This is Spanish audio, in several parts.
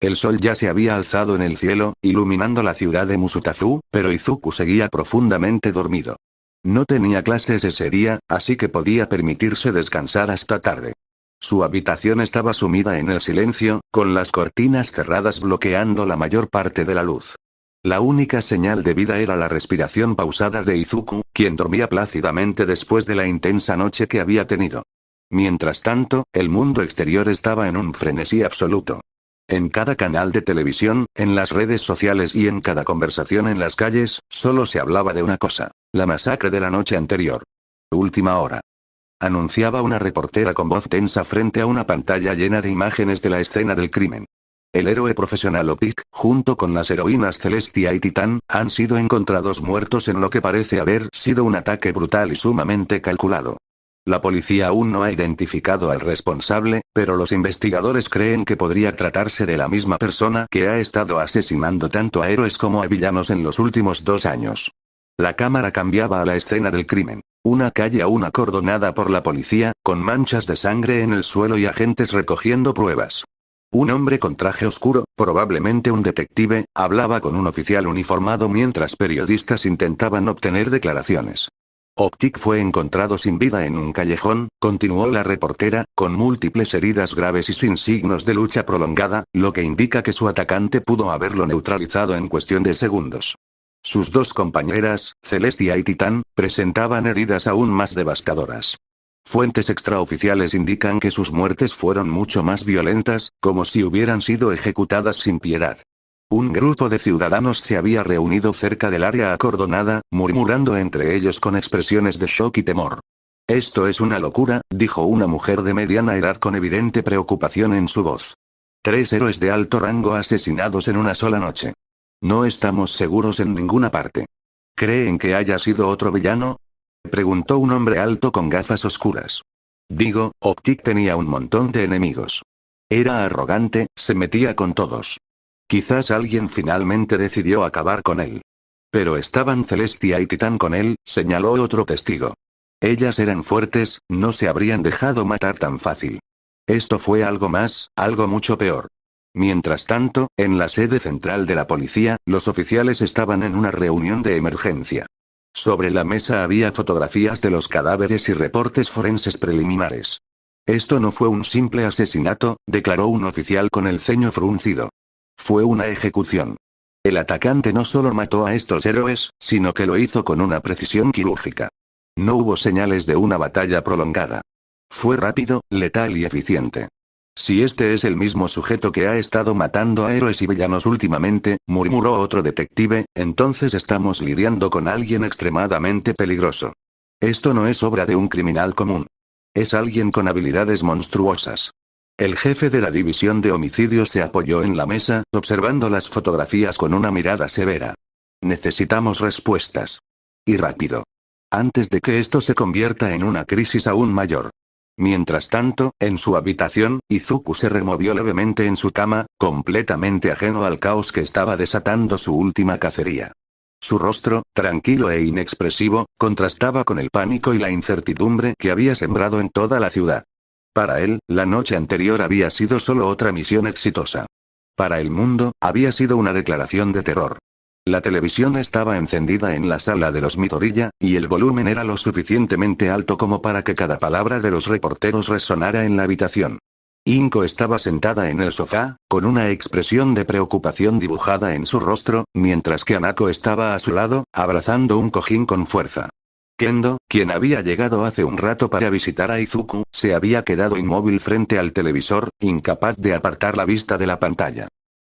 El sol ya se había alzado en el cielo, iluminando la ciudad de Musutafu, pero Izuku seguía profundamente dormido. No tenía clases ese día, así que podía permitirse descansar hasta tarde. Su habitación estaba sumida en el silencio, con las cortinas cerradas bloqueando la mayor parte de la luz. La única señal de vida era la respiración pausada de Izuku, quien dormía plácidamente después de la intensa noche que había tenido. Mientras tanto, el mundo exterior estaba en un frenesí absoluto. En cada canal de televisión, en las redes sociales y en cada conversación en las calles, solo se hablaba de una cosa: la masacre de la noche anterior. Última hora. Anunciaba una reportera con voz tensa frente a una pantalla llena de imágenes de la escena del crimen. El héroe profesional Optic, junto con las heroínas Celestia y Titán, han sido encontrados muertos en lo que parece haber sido un ataque brutal y sumamente calculado. La policía aún no ha identificado al responsable, pero los investigadores creen que podría tratarse de la misma persona que ha estado asesinando tanto a héroes como a villanos en los últimos 2 años. La cámara cambiaba a la escena del crimen. Una calle aún acordonada por la policía, con manchas de sangre en el suelo y agentes recogiendo pruebas. Un hombre con traje oscuro, probablemente un detective, hablaba con un oficial uniformado mientras periodistas intentaban obtener declaraciones. Optic fue encontrado sin vida en un callejón, continuó la reportera, con múltiples heridas graves y sin signos de lucha prolongada, lo que indica que su atacante pudo haberlo neutralizado en cuestión de segundos. Sus 2 compañeras, Celestia y Titán, presentaban heridas aún más devastadoras. Fuentes extraoficiales indican que sus muertes fueron mucho más violentas, como si hubieran sido ejecutadas sin piedad. Un grupo de ciudadanos se había reunido cerca del área acordonada, murmurando entre ellos con expresiones de shock y temor. «Esto es una locura», dijo una mujer de mediana edad con evidente preocupación en su voz. 3 héroes de alto rango asesinados en una sola noche. No estamos seguros en ninguna parte. ¿Creen que haya sido otro villano?, preguntó un hombre alto con gafas oscuras. Digo, Optic tenía un montón de enemigos. Era arrogante, se metía con todos. Quizás alguien finalmente decidió acabar con él. Pero estaban Celestia y Titán con él, señaló otro testigo. Ellas eran fuertes, no se habrían dejado matar tan fácil. Esto fue algo más, algo mucho peor. Mientras tanto, en la sede central de la policía, los oficiales estaban en una reunión de emergencia. Sobre la mesa había fotografías de los cadáveres y reportes forenses preliminares. Esto no fue un simple asesinato, declaró un oficial con el ceño fruncido. Fue una ejecución. El atacante no solo mató a estos héroes, sino que lo hizo con una precisión quirúrgica. No hubo señales de una batalla prolongada. Fue rápido, letal y eficiente. Si este es el mismo sujeto que ha estado matando a héroes y villanos últimamente, murmuró otro detective, entonces estamos lidiando con alguien extremadamente peligroso. Esto no es obra de un criminal común. Es alguien con habilidades monstruosas. El jefe de la división de homicidios se apoyó en la mesa, observando las fotografías con una mirada severa. Necesitamos respuestas. Y rápido. Antes de que esto se convierta en una crisis aún mayor. Mientras tanto, en su habitación, Izuku se removió levemente en su cama, completamente ajeno al caos que estaba desatando su última cacería. Su rostro, tranquilo e inexpresivo, contrastaba con el pánico y la incertidumbre que había sembrado en toda la ciudad. Para él, la noche anterior había sido solo otra misión exitosa. Para el mundo, había sido una declaración de terror. La televisión estaba encendida en la sala de los Midoriya, y el volumen era lo suficientemente alto como para que cada palabra de los reporteros resonara en la habitación. Inko estaba sentada en el sofá, con una expresión de preocupación dibujada en su rostro, mientras que Hanako estaba a su lado, abrazando un cojín con fuerza. Kendo, quien había llegado hace un rato para visitar a Izuku, se había quedado inmóvil frente al televisor, incapaz de apartar la vista de la pantalla.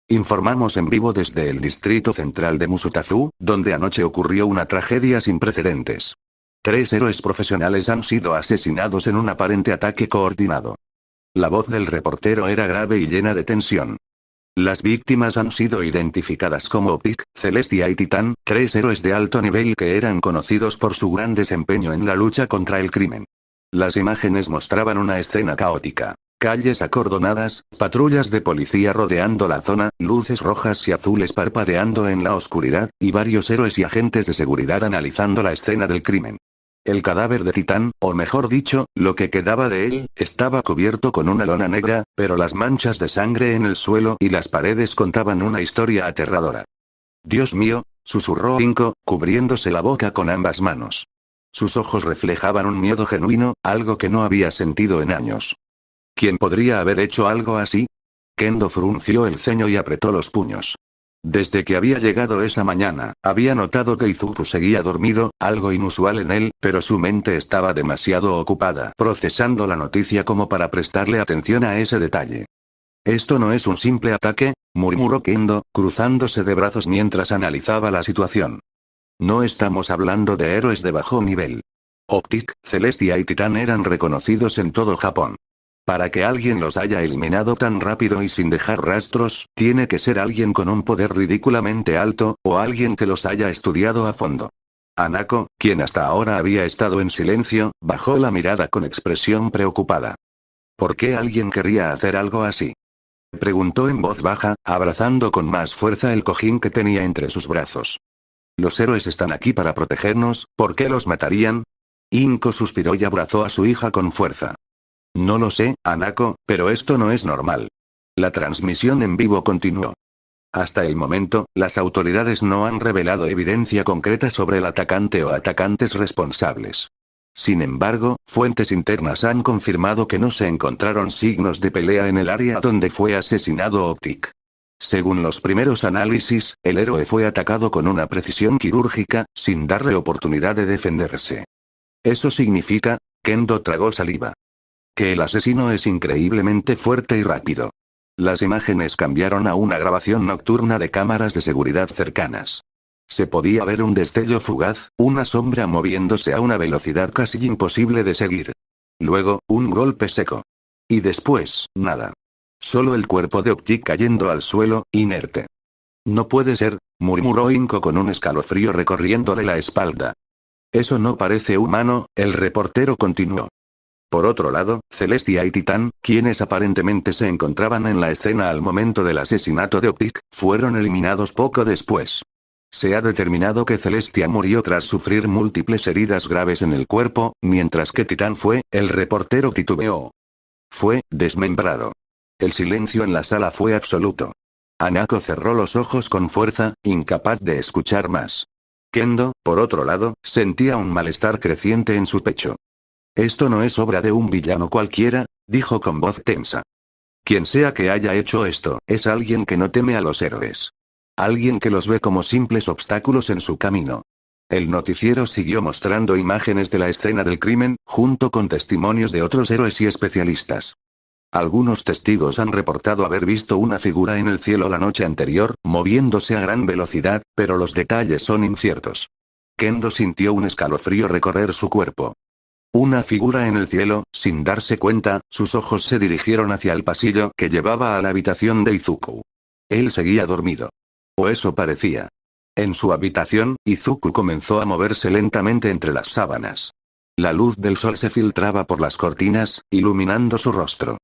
Informamos en vivo desde el distrito central de Musutafu, donde anoche ocurrió una tragedia sin precedentes. 3 héroes profesionales han sido asesinados en un aparente ataque coordinado. La voz del reportero era grave y llena de tensión. Las víctimas han sido identificadas como Optic, Celestia y Titán, 3 héroes de alto nivel que eran conocidos por su gran desempeño en la lucha contra el crimen. Las imágenes mostraban una escena caótica. Calles acordonadas, patrullas de policía rodeando la zona, luces rojas y azules parpadeando en la oscuridad, y varios héroes y agentes de seguridad analizando la escena del crimen. El cadáver de Titán, o mejor dicho, lo que quedaba de él, estaba cubierto con una lona negra, pero las manchas de sangre en el suelo y las paredes contaban una historia aterradora. «Dios mío», susurró Inko, cubriéndose la boca con ambas manos. Sus ojos reflejaban un miedo genuino, algo que no había sentido en años. ¿Quién podría haber hecho algo así? Kendo frunció el ceño y apretó los puños. Desde que había llegado esa mañana, había notado que Izuku seguía dormido, algo inusual en él, pero su mente estaba demasiado ocupada procesando la noticia como para prestarle atención a ese detalle. «Esto no es un simple ataque», murmuró Kendo, cruzándose de brazos mientras analizaba la situación. «No estamos hablando de héroes de bajo nivel. Optic, Celestia y Titán eran reconocidos en todo Japón. Para que alguien los haya eliminado tan rápido y sin dejar rastros, tiene que ser alguien con un poder ridículamente alto, o alguien que los haya estudiado a fondo». Hanako, quien hasta ahora había estado en silencio, bajó la mirada con expresión preocupada. ¿Por qué alguien querría hacer algo así?, preguntó en voz baja, abrazando con más fuerza el cojín que tenía entre sus brazos. «Los héroes están aquí para protegernos, ¿por qué los matarían?». Inko suspiró y abrazó a su hija con fuerza. «No lo sé, Hanako, pero esto no es normal». La transmisión en vivo continuó. Hasta el momento, las autoridades no han revelado evidencia concreta sobre el atacante o atacantes responsables. Sin embargo, fuentes internas han confirmado que no se encontraron signos de pelea en el área donde fue asesinado Optic. Según los primeros análisis, el héroe fue atacado con una precisión quirúrgica, sin darle oportunidad de defenderse. Eso significa, Kendo tragó saliva, que el asesino es increíblemente fuerte y rápido. Las imágenes cambiaron a una grabación nocturna de cámaras de seguridad cercanas. Se podía ver un destello fugaz, una sombra moviéndose a una velocidad casi imposible de seguir. Luego, un golpe seco. Y después, nada. Solo el cuerpo de Optic cayendo al suelo, inerte. «No puede ser», murmuró Inko con un escalofrío recorriéndole la espalda. «Eso no parece humano», el reportero continuó. Por otro lado, Celestia y Titán, quienes aparentemente se encontraban en la escena al momento del asesinato de Optic, fueron eliminados poco después. Se ha determinado que Celestia murió tras sufrir múltiples heridas graves en el cuerpo, mientras que Titán el reportero titubeó. Fue desmembrado. El silencio en la sala fue absoluto. Hanako cerró los ojos con fuerza, incapaz de escuchar más. Kendo, por otro lado, sentía un malestar creciente en su pecho. «Esto no es obra de un villano cualquiera», dijo con voz tensa. «Quien sea que haya hecho esto, es alguien que no teme a los héroes. Alguien que los ve como simples obstáculos en su camino». El noticiero siguió mostrando imágenes de la escena del crimen, junto con testimonios de otros héroes y especialistas. Algunos testigos han reportado haber visto una figura en el cielo la noche anterior, moviéndose a gran velocidad, pero los detalles son inciertos. Kendo sintió un escalofrío recorrer su cuerpo. Una figura en el cielo, sin darse cuenta, sus ojos se dirigieron hacia el pasillo que llevaba a la habitación de Izuku. Él seguía dormido. O eso parecía. En su habitación, Izuku comenzó a moverse lentamente entre las sábanas. La luz del sol se filtraba por las cortinas, iluminando su rostro.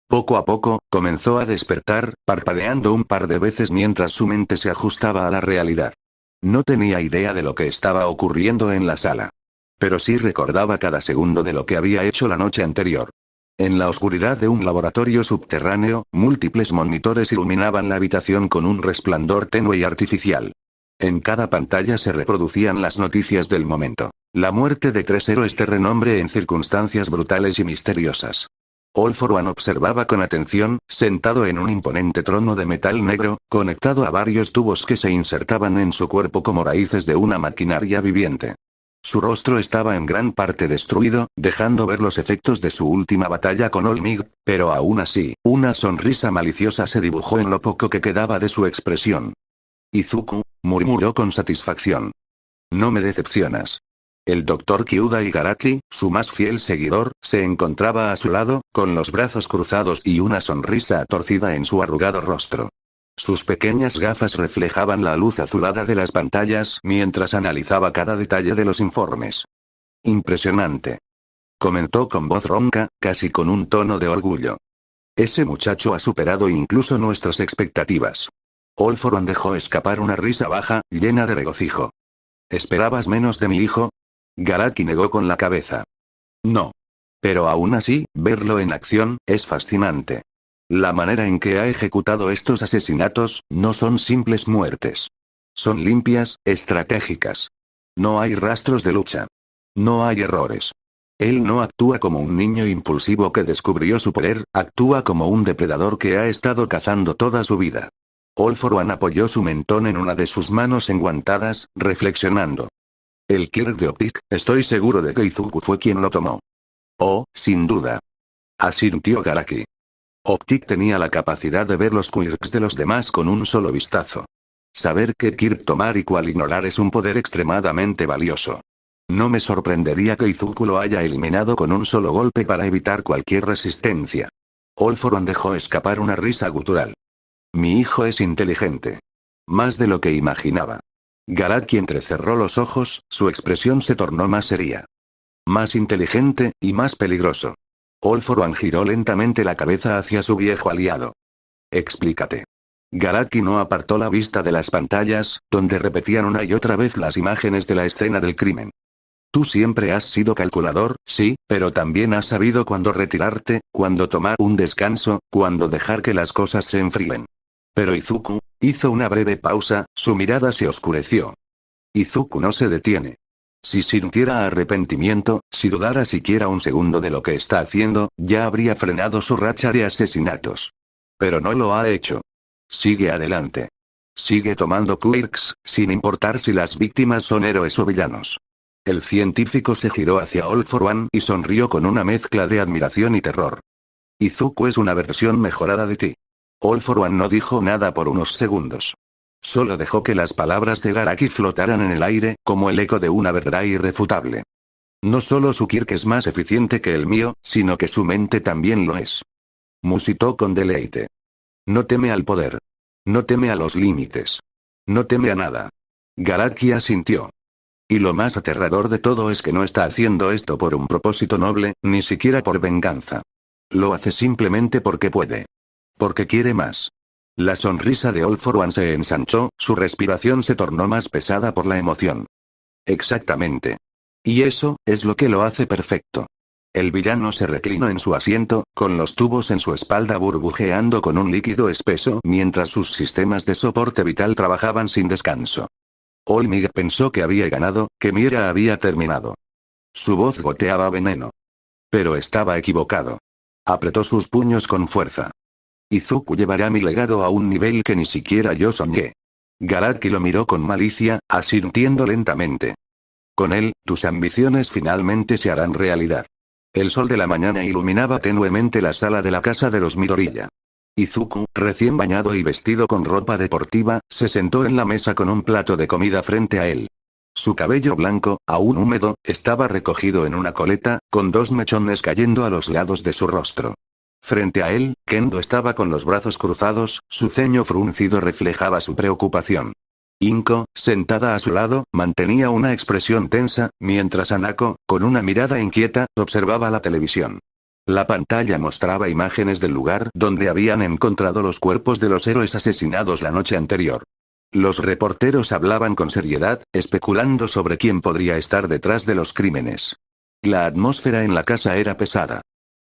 Poco a poco, comenzó a despertar, parpadeando un par de veces mientras su mente se ajustaba a la realidad. No tenía idea de lo que estaba ocurriendo en la sala. Pero sí recordaba cada segundo de lo que había hecho la noche anterior. En la oscuridad de un laboratorio subterráneo, múltiples monitores iluminaban la habitación con un resplandor tenue y artificial. En cada pantalla se reproducían las noticias del momento. La muerte de 3 héroes de renombre en circunstancias brutales y misteriosas. All For One observaba con atención, sentado en un imponente trono de metal negro, conectado a varios tubos que se insertaban en su cuerpo como raíces de una maquinaria viviente. Su rostro estaba en gran parte destruido, dejando ver los efectos de su última batalla con All Might, pero aún así, una sonrisa maliciosa se dibujó en lo poco que quedaba de su expresión. «Izuku», murmuró con satisfacción. «No me decepcionas». El Dr. Kyuda Igaraki, su más fiel seguidor, se encontraba a su lado, con los brazos cruzados y una sonrisa torcida en su arrugado rostro. Sus pequeñas gafas reflejaban la luz azulada de las pantallas mientras analizaba cada detalle de los informes. «Impresionante», comentó con voz ronca, casi con un tono de orgullo. «Ese muchacho ha superado incluso nuestras expectativas». All For One dejó escapar una risa baja, llena de regocijo. «¿Esperabas menos de mi hijo?». Garaki negó con la cabeza. No. Pero aún así, verlo en acción, es fascinante. La manera en que ha ejecutado estos asesinatos, no son simples muertes. Son limpias, estratégicas. No hay rastros de lucha. No hay errores. Él no actúa como un niño impulsivo que descubrió su poder, actúa como un depredador que ha estado cazando toda su vida. All For One apoyó su mentón en una de sus manos enguantadas, reflexionando. El Kirk de Optic, estoy seguro de que Izuku fue quien lo tomó. Oh, sin duda. Asintió Garaki. Optic tenía la capacidad de ver los quirks de los demás con un solo vistazo. Saber qué Kirk tomar y cuál ignorar es un poder extremadamente valioso. No me sorprendería que Izuku lo haya eliminado con un solo golpe para evitar cualquier resistencia. All For One dejó escapar una risa gutural. Mi hijo es inteligente. Más de lo que imaginaba. Garaki entrecerró los ojos, su expresión se tornó más seria. Más inteligente, y más peligroso. All For One giró lentamente la cabeza hacia su viejo aliado. Explícate. Garaki no apartó la vista de las pantallas, donde repetían una y otra vez las imágenes de la escena del crimen. Tú siempre has sido calculador, sí, pero también has sabido cuándo retirarte, cuándo tomar un descanso, cuándo dejar que las cosas se enfríen. Pero Izuku, hizo una breve pausa, su mirada se oscureció. Izuku no se detiene. Si sintiera arrepentimiento, si dudara siquiera un segundo de lo que está haciendo, ya habría frenado su racha de asesinatos. Pero no lo ha hecho. Sigue adelante. Sigue tomando quirks, sin importar si las víctimas son héroes o villanos. El científico se giró hacia All For One y sonrió con una mezcla de admiración y terror. Izuku es una versión mejorada de ti. All For One no dijo nada por unos segundos. Solo dejó que las palabras de Garaki flotaran en el aire, como el eco de una verdad irrefutable. No solo su Kirk es más eficiente que el mío, sino que su mente también lo es. Musitó con deleite. No teme al poder. No teme a los límites. No teme a nada. Garaki asintió. Y lo más aterrador de todo es que no está haciendo esto por un propósito noble, ni siquiera por venganza. Lo hace simplemente porque puede. Porque quiere más. La sonrisa de All For One se ensanchó, su respiración se tornó más pesada por la emoción. Exactamente. Y eso, es lo que lo hace perfecto. El villano se reclinó en su asiento, con los tubos en su espalda burbujeando con un líquido espeso mientras sus sistemas de soporte vital trabajaban sin descanso. Olmig pensó que había ganado, que Mira había terminado. Su voz goteaba veneno. Pero estaba equivocado. Apretó sus puños con fuerza. Izuku llevará mi legado a un nivel que ni siquiera yo soñé. Garaki lo miró con malicia, asintiendo lentamente. Con él, tus ambiciones finalmente se harán realidad. El sol de la mañana iluminaba tenuemente la sala de la casa de los Midoriya. Izuku, recién bañado y vestido con ropa deportiva, se sentó en la mesa con un plato de comida frente a él. Su cabello blanco, aún húmedo, estaba recogido en una coleta, con dos mechones cayendo a los lados de su rostro. Frente a él, Kendo estaba con los brazos cruzados, su ceño fruncido reflejaba su preocupación. Inko, sentada a su lado, mantenía una expresión tensa, mientras Hanako, con una mirada inquieta, observaba la televisión. La pantalla mostraba imágenes del lugar donde habían encontrado los cuerpos de los héroes asesinados la noche anterior. Los reporteros hablaban con seriedad, especulando sobre quién podría estar detrás de los crímenes. La atmósfera en la casa era pesada.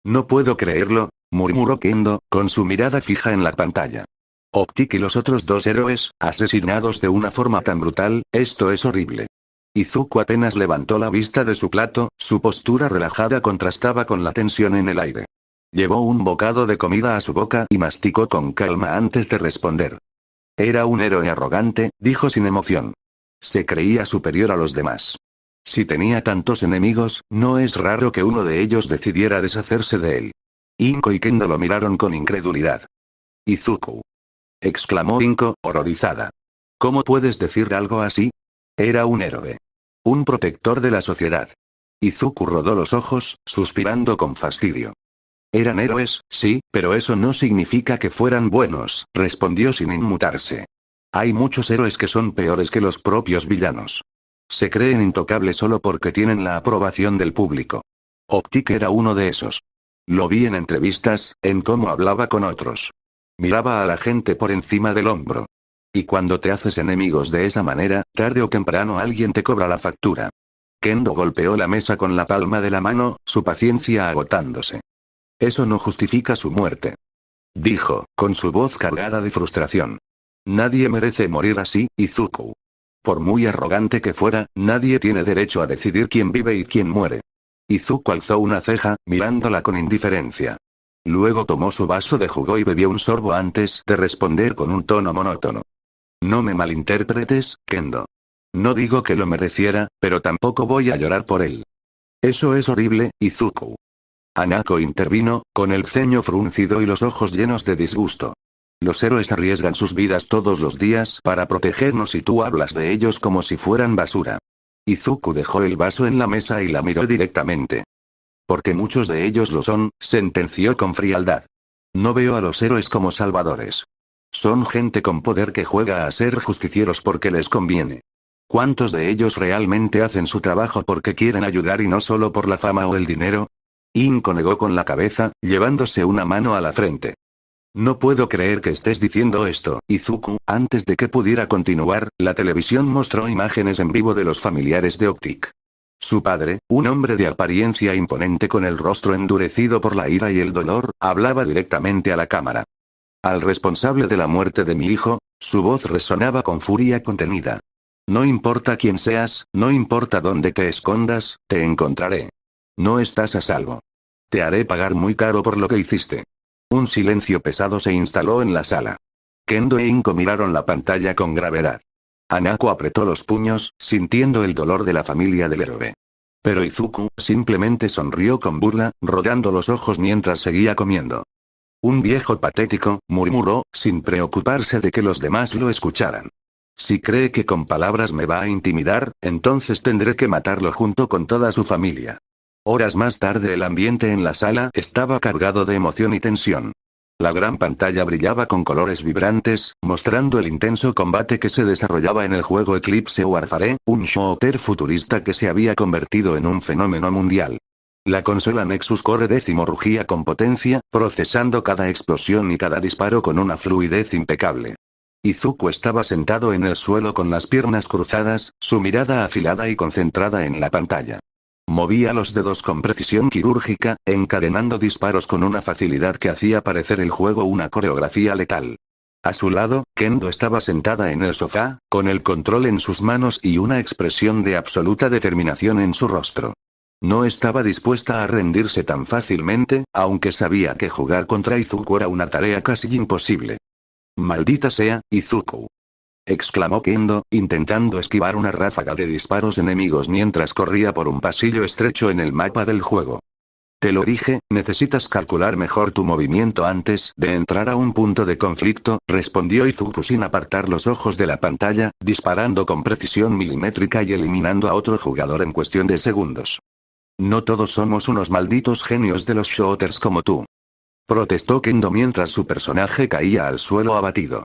No puedo creerlo, murmuró Kendo, con su mirada fija en la pantalla. Optic y los otros dos héroes, asesinados de una forma tan brutal, esto es horrible. Izuku apenas levantó la vista de su plato, su postura relajada contrastaba con la tensión en el aire. Llevó un bocado de comida a su boca y masticó con calma antes de responder. Era un héroe arrogante, dijo sin emoción. Se creía superior a los demás. Si tenía tantos enemigos, no es raro que uno de ellos decidiera deshacerse de él. Inko y Kendo lo miraron con incredulidad. Izuku. Exclamó Inko, horrorizada. ¿Cómo puedes decir algo así? Era un héroe. Un protector de la sociedad. Izuku rodó los ojos, suspirando con fastidio. Eran héroes, sí, pero eso no significa que fueran buenos, respondió sin inmutarse. Hay muchos héroes que son peores que los propios villanos. Se creen intocables solo porque tienen la aprobación del público. Optic era uno de esos. Lo vi en entrevistas, en cómo hablaba con otros. Miraba a la gente por encima del hombro. Y cuando te haces enemigos de esa manera, tarde o temprano alguien te cobra la factura. Kendo golpeó la mesa con la palma de la mano, su paciencia agotándose. Eso no justifica su muerte. Dijo, con su voz cargada de frustración. Nadie merece morir así, Izuku. Por muy arrogante que fuera, nadie tiene derecho a decidir quién vive y quién muere. Izuku alzó una ceja, mirándola con indiferencia. Luego tomó su vaso de jugo y bebió un sorbo antes de responder con un tono monótono. No me malinterpretes, Kendo. No digo que lo mereciera, pero tampoco voy a llorar por él. Eso es horrible, Izuku. Hanako intervino, con el ceño fruncido y los ojos llenos de disgusto. Los héroes arriesgan sus vidas todos los días para protegernos y tú hablas de ellos como si fueran basura. Izuku dejó el vaso en la mesa y la miró directamente. Porque muchos de ellos lo son, sentenció con frialdad. No veo a los héroes como salvadores. Son gente con poder que juega a ser justicieros porque les conviene. ¿Cuántos de ellos realmente hacen su trabajo porque quieren ayudar y no solo por la fama o el dinero? Inko negó con la cabeza, llevándose una mano a la frente. No puedo creer que estés diciendo esto, Izuku. Antes de que pudiera continuar, la televisión mostró imágenes en vivo de los familiares de Optic. Su padre, un hombre de apariencia imponente con el rostro endurecido por la ira y el dolor, hablaba directamente a la cámara. Al responsable de la muerte de mi hijo, su voz resonaba con furia contenida. No importa quién seas, no importa dónde te escondas, te encontraré. No estás a salvo. Te haré pagar muy caro por lo que hiciste. Un silencio pesado se instaló en la sala. Kendo e Inko miraron la pantalla con gravedad. Hanako apretó los puños, sintiendo el dolor de la familia del héroe. Pero Izuku simplemente sonrió con burla, rodando los ojos mientras seguía comiendo. Un viejo patético, murmuró, sin preocuparse de que los demás lo escucharan. Si cree que con palabras me va a intimidar, entonces tendré que matarlo junto con toda su familia. Horas más tarde el ambiente en la sala estaba cargado de emoción y tensión. La gran pantalla brillaba con colores vibrantes, mostrando el intenso combate que se desarrollaba en el juego Eclipse Warfare, un shooter futurista que se había convertido en un fenómeno mundial. La consola Nexus Core 10 rugía con potencia, procesando cada explosión y cada disparo con una fluidez impecable. Izuku estaba sentado en el suelo con las piernas cruzadas, su mirada afilada y concentrada en la pantalla. Movía los dedos con precisión quirúrgica, encadenando disparos con una facilidad que hacía parecer el juego una coreografía letal. A su lado, Kendo estaba sentada en el sofá, con el control en sus manos y una expresión de absoluta determinación en su rostro. No estaba dispuesta a rendirse tan fácilmente, aunque sabía que jugar contra Izuku era una tarea casi imposible. «Maldita sea, Izuku», exclamó Kendo, intentando esquivar una ráfaga de disparos enemigos mientras corría por un pasillo estrecho en el mapa del juego. Te lo dije, necesitas calcular mejor tu movimiento antes de entrar a un punto de conflicto, respondió Izuku sin apartar los ojos de la pantalla, disparando con precisión milimétrica y eliminando a otro jugador en cuestión de segundos. No todos somos unos malditos genios de los shooters como tú, protestó Kendo mientras su personaje caía al suelo abatido.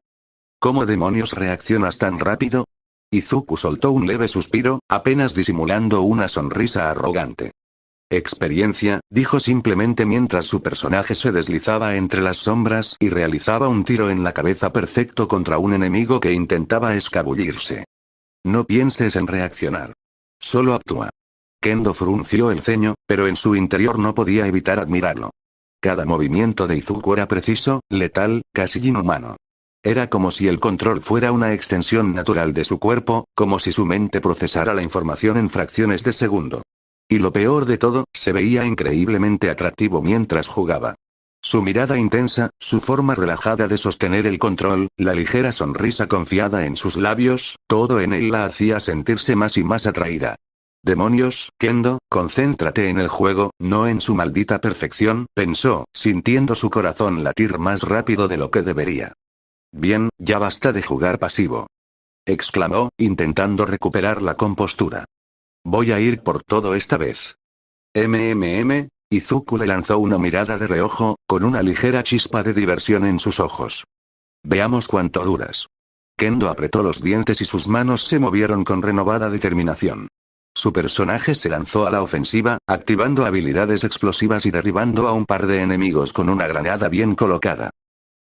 ¿Cómo demonios reaccionas tan rápido? Izuku soltó un leve suspiro, apenas disimulando una sonrisa arrogante. Experiencia, dijo simplemente mientras su personaje se deslizaba entre las sombras y realizaba un tiro en la cabeza perfecto contra un enemigo que intentaba escabullirse. No pienses en reaccionar. Solo actúa. Kendo frunció el ceño, pero en su interior no podía evitar admirarlo. Cada movimiento de Izuku era preciso, letal, casi inhumano. Era como si el control fuera una extensión natural de su cuerpo, como si su mente procesara la información en fracciones de segundo. Y lo peor de todo, se veía increíblemente atractivo mientras jugaba. Su mirada intensa, su forma relajada de sostener el control, la ligera sonrisa confiada en sus labios, todo en él la hacía sentirse más y más atraída. Demonios, Kendo, concéntrate en el juego, no en su maldita perfección, pensó, sintiendo su corazón latir más rápido de lo que debería. Bien, ya basta de jugar pasivo, exclamó, intentando recuperar la compostura. Voy a ir por todo esta vez. Izuku le lanzó una mirada de reojo, con una ligera chispa de diversión en sus ojos. Veamos cuánto duras. Kendo apretó los dientes y sus manos se movieron con renovada determinación. Su personaje se lanzó a la ofensiva, activando habilidades explosivas y derribando a un par de enemigos con una granada bien colocada.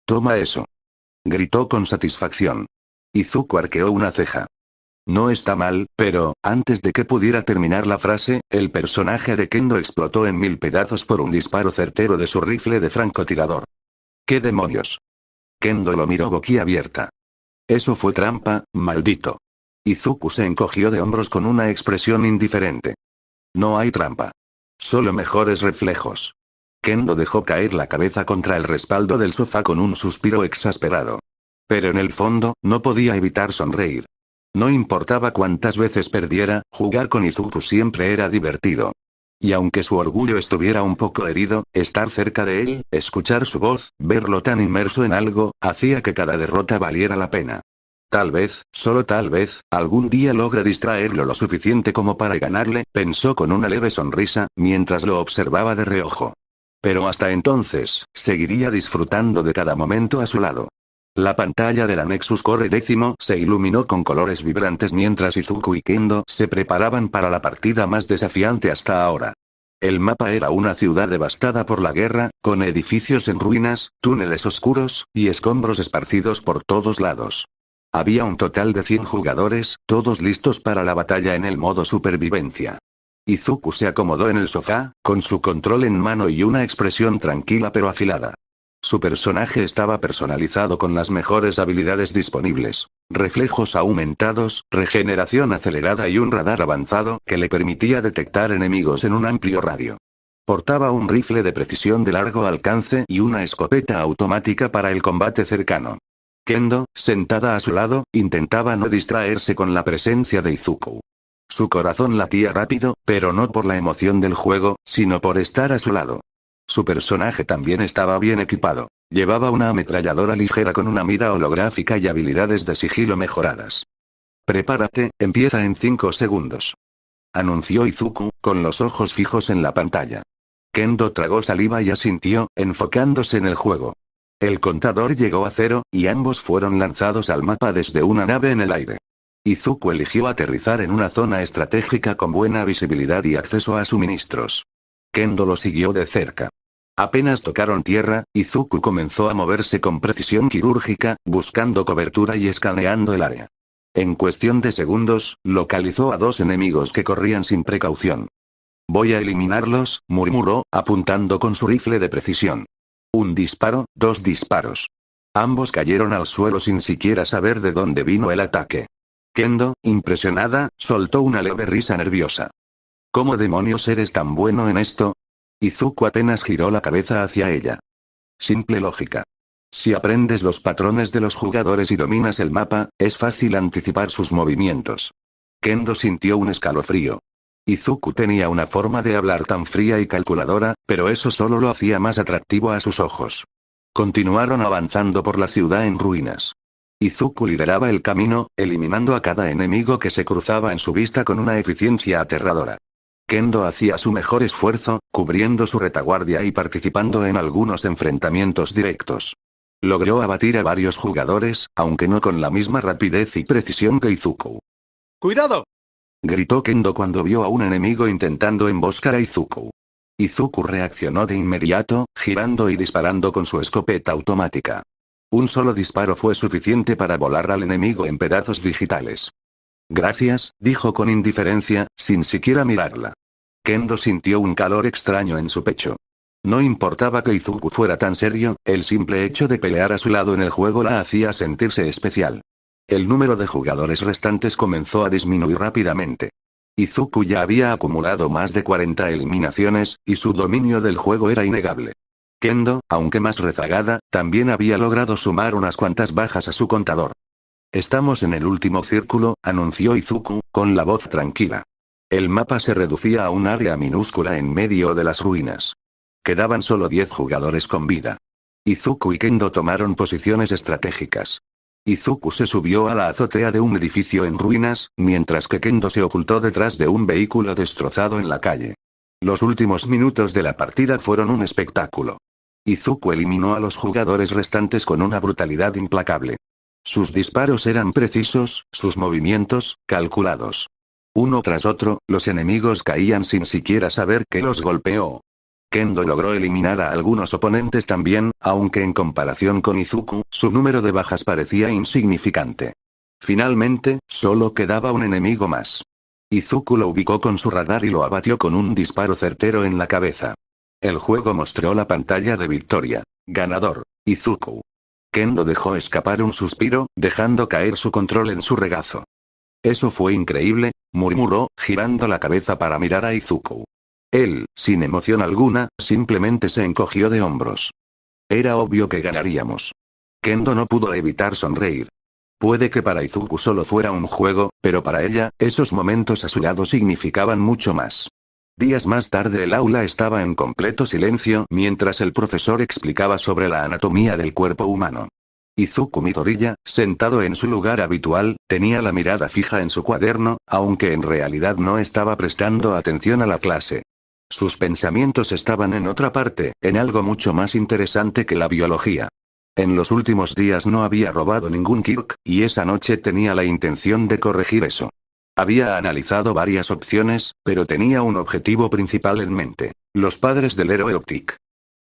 «Toma eso», gritó con satisfacción. Izuku arqueó una ceja. No está mal, pero, antes de que pudiera terminar la frase, el personaje de Kendo explotó en 1000 pedazos por un disparo certero de su rifle de francotirador. ¿Qué demonios? Kendo lo miró boquiabierta. Eso fue trampa, maldito. Izuku se encogió de hombros con una expresión indiferente. No hay trampa. Solo mejores reflejos. Kendo dejó caer la cabeza contra el respaldo del sofá con un suspiro exasperado. Pero en el fondo, no podía evitar sonreír. No importaba cuántas veces perdiera, jugar con Izuku siempre era divertido. Y aunque su orgullo estuviera un poco herido, estar cerca de él, escuchar su voz, verlo tan inmerso en algo, hacía que cada derrota valiera la pena. Tal vez, solo tal vez, algún día logre distraerlo lo suficiente como para ganarle, pensó con una leve sonrisa, mientras lo observaba de reojo. Pero hasta entonces, seguiría disfrutando de cada momento a su lado. La pantalla de la Nexus Core 10 se iluminó con colores vibrantes mientras Izuku y Kendo se preparaban para la partida más desafiante hasta ahora. El mapa era una ciudad devastada por la guerra, con edificios en ruinas, túneles oscuros, y escombros esparcidos por todos lados. Había un total de 100 jugadores, todos listos para la batalla en el modo supervivencia. Izuku se acomodó en el sofá, con su control en mano y una expresión tranquila pero afilada. Su personaje estaba personalizado con las mejores habilidades disponibles. Reflejos aumentados, regeneración acelerada y un radar avanzado que le permitía detectar enemigos en un amplio radio. Portaba un rifle de precisión de largo alcance y una escopeta automática para el combate cercano. Kendo, sentada a su lado, intentaba no distraerse con la presencia de Izuku. Su corazón latía rápido, pero no por la emoción del juego, sino por estar a su lado. Su personaje también estaba bien equipado. Llevaba una ametralladora ligera con una mira holográfica y habilidades de sigilo mejoradas. Prepárate, empieza en 5 segundos. Anunció Izuku, con los ojos fijos en la pantalla. Kendo tragó saliva y asintió, enfocándose en el juego. El contador llegó a 0, y ambos fueron lanzados al mapa desde una nave en el aire. Izuku eligió aterrizar en una zona estratégica con buena visibilidad y acceso a suministros. Kendo lo siguió de cerca. Apenas tocaron tierra, Izuku comenzó a moverse con precisión quirúrgica, buscando cobertura y escaneando el área. En cuestión de segundos, localizó a 2 enemigos que corrían sin precaución. Voy a eliminarlos, murmuró, apuntando con su rifle de precisión. Un disparo, 2 disparos. Ambos cayeron al suelo sin siquiera saber de dónde vino el ataque. Kendo, impresionada, soltó una leve risa nerviosa. ¿Cómo demonios eres tan bueno en esto? Izuku apenas giró la cabeza hacia ella. Simple lógica. Si aprendes los patrones de los jugadores y dominas el mapa, es fácil anticipar sus movimientos. Kendo sintió un escalofrío. Izuku tenía una forma de hablar tan fría y calculadora, pero eso solo lo hacía más atractivo a sus ojos. Continuaron avanzando por la ciudad en ruinas. Izuku lideraba el camino, eliminando a cada enemigo que se cruzaba en su vista con una eficiencia aterradora. Kendo hacía su mejor esfuerzo, cubriendo su retaguardia y participando en algunos enfrentamientos directos. Logró abatir a varios jugadores, aunque no con la misma rapidez y precisión que Izuku. ¡Cuidado! Gritó Kendo cuando vio a un enemigo intentando emboscar a Izuku. Izuku reaccionó de inmediato, girando y disparando con su escopeta automática. Un solo disparo fue suficiente para volar al enemigo en pedazos digitales. Gracias, dijo con indiferencia, sin siquiera mirarla. Kendo sintió un calor extraño en su pecho. No importaba que Izuku fuera tan serio, el simple hecho de pelear a su lado en el juego la hacía sentirse especial. El número de jugadores restantes comenzó a disminuir rápidamente. Izuku ya había acumulado más de 40 eliminaciones, y su dominio del juego era innegable. Kendo, aunque más rezagada, también había logrado sumar unas cuantas bajas a su contador. Estamos en el último círculo, anunció Izuku, con la voz tranquila. El mapa se reducía a un área minúscula en medio de las ruinas. Quedaban solo 10 jugadores con vida. Izuku y Kendo tomaron posiciones estratégicas. Izuku se subió a la azotea de un edificio en ruinas, mientras que Kendo se ocultó detrás de un vehículo destrozado en la calle. Los últimos minutos de la partida fueron un espectáculo. Izuku eliminó a los jugadores restantes con una brutalidad implacable. Sus disparos eran precisos, sus movimientos, calculados. Uno tras otro, los enemigos caían sin siquiera saber que los golpeó. Kendo logró eliminar a algunos oponentes también, aunque en comparación con Izuku, su número de bajas parecía insignificante. Finalmente, solo quedaba un enemigo más. Izuku lo ubicó con su radar y lo abatió con un disparo certero en la cabeza. El juego mostró la pantalla de victoria. Ganador, Izuku. Kendo dejó escapar un suspiro, dejando caer su control en su regazo. Eso fue increíble, murmuró, girando la cabeza para mirar a Izuku. Él, sin emoción alguna, simplemente se encogió de hombros. Era obvio que ganaríamos. Kendo no pudo evitar sonreír. Puede que para Izuku solo fuera un juego, pero para ella, esos momentos a su lado significaban mucho más. Días más tarde el aula estaba en completo silencio mientras el profesor explicaba sobre la anatomía del cuerpo humano. Izuku Midoriya, sentado en su lugar habitual, tenía la mirada fija en su cuaderno, aunque en realidad no estaba prestando atención a la clase. Sus pensamientos estaban en otra parte, en algo mucho más interesante que la biología. En los últimos días no había robado ningún Kirk, y esa noche tenía la intención de corregir eso. Había analizado varias opciones, pero tenía un objetivo principal en mente: los padres del héroe Optic.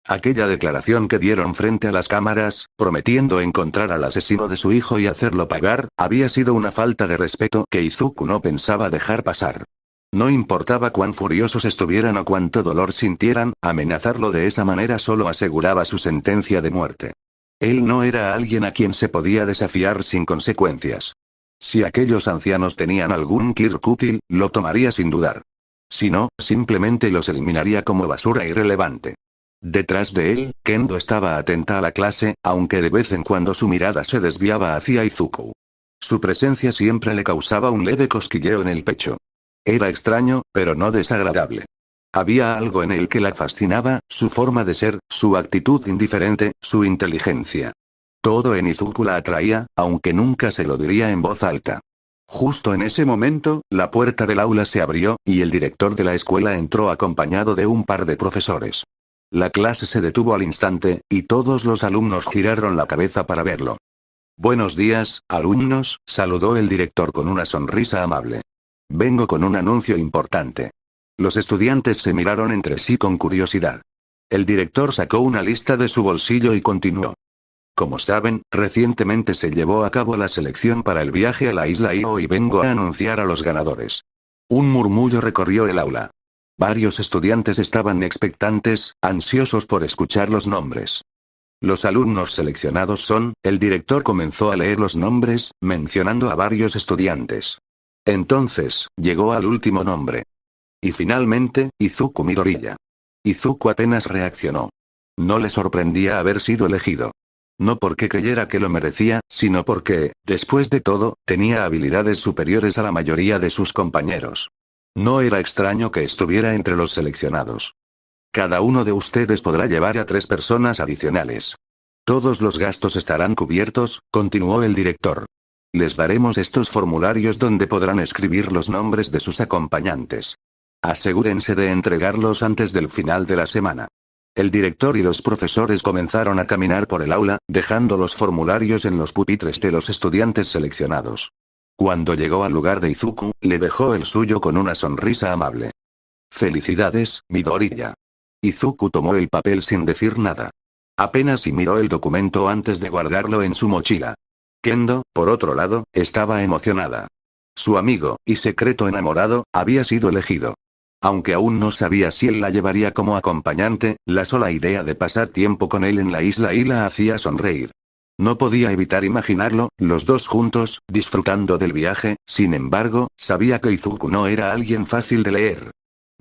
Aquella declaración que dieron frente a las cámaras, prometiendo encontrar al asesino de su hijo y hacerlo pagar, había sido una falta de respeto que Izuku no pensaba dejar pasar. No importaba cuán furiosos estuvieran o cuánto dolor sintieran, amenazarlo de esa manera solo aseguraba su sentencia de muerte. Él no era alguien a quien se podía desafiar sin consecuencias. Si aquellos ancianos tenían algún Kirk útil, lo tomaría sin dudar. Si no, simplemente los eliminaría como basura irrelevante. Detrás de él, Kendo estaba atenta a la clase, aunque de vez en cuando su mirada se desviaba hacia Izuku. Su presencia siempre le causaba un leve cosquilleo en el pecho. Era extraño, pero no desagradable. Había algo en él que la fascinaba, su forma de ser, su actitud indiferente, su inteligencia. Todo en Izuku la atraía, aunque nunca se lo diría en voz alta. Justo en ese momento, la puerta del aula se abrió, y el director de la escuela entró acompañado de un par de profesores. La clase se detuvo al instante, y todos los alumnos giraron la cabeza para verlo. «Buenos días, alumnos», saludó el director con una sonrisa amable. «Vengo con un anuncio importante». Los estudiantes se miraron entre sí con curiosidad. El director sacó una lista de su bolsillo y continuó. Como saben, recientemente se llevó a cabo la selección para el viaje a la isla Io y vengo a anunciar a los ganadores. Un murmullo recorrió el aula. Varios estudiantes estaban expectantes, ansiosos por escuchar los nombres. Los alumnos seleccionados son, el director comenzó a leer los nombres, mencionando a varios estudiantes. Entonces, llegó al último nombre. Y finalmente, Izuku Midoriya. Izuku apenas reaccionó. No le sorprendía haber sido elegido. No porque creyera que lo merecía, sino porque, después de todo, tenía habilidades superiores a la mayoría de sus compañeros. No era extraño que estuviera entre los seleccionados. Cada uno de ustedes podrá llevar a 3 personas adicionales. Todos los gastos estarán cubiertos, continuó el director. Les daremos estos formularios donde podrán escribir los nombres de sus acompañantes. Asegúrense de entregarlos antes del final de la semana. El director y los profesores comenzaron a caminar por el aula, dejando los formularios en los pupitres de los estudiantes seleccionados. Cuando llegó al lugar de Izuku, le dejó el suyo con una sonrisa amable. «Felicidades, Midoriya». Izuku tomó el papel sin decir nada. Apenas si miró el documento antes de guardarlo en su mochila. Kendo, por otro lado, estaba emocionada. Su amigo, y secreto enamorado, había sido elegido. Aunque aún no sabía si él la llevaría como acompañante, la sola idea de pasar tiempo con él en la isla y la hacía sonreír. No podía evitar imaginarlo, los dos juntos, disfrutando del viaje. Sin embargo, sabía que Izuku no era alguien fácil de leer.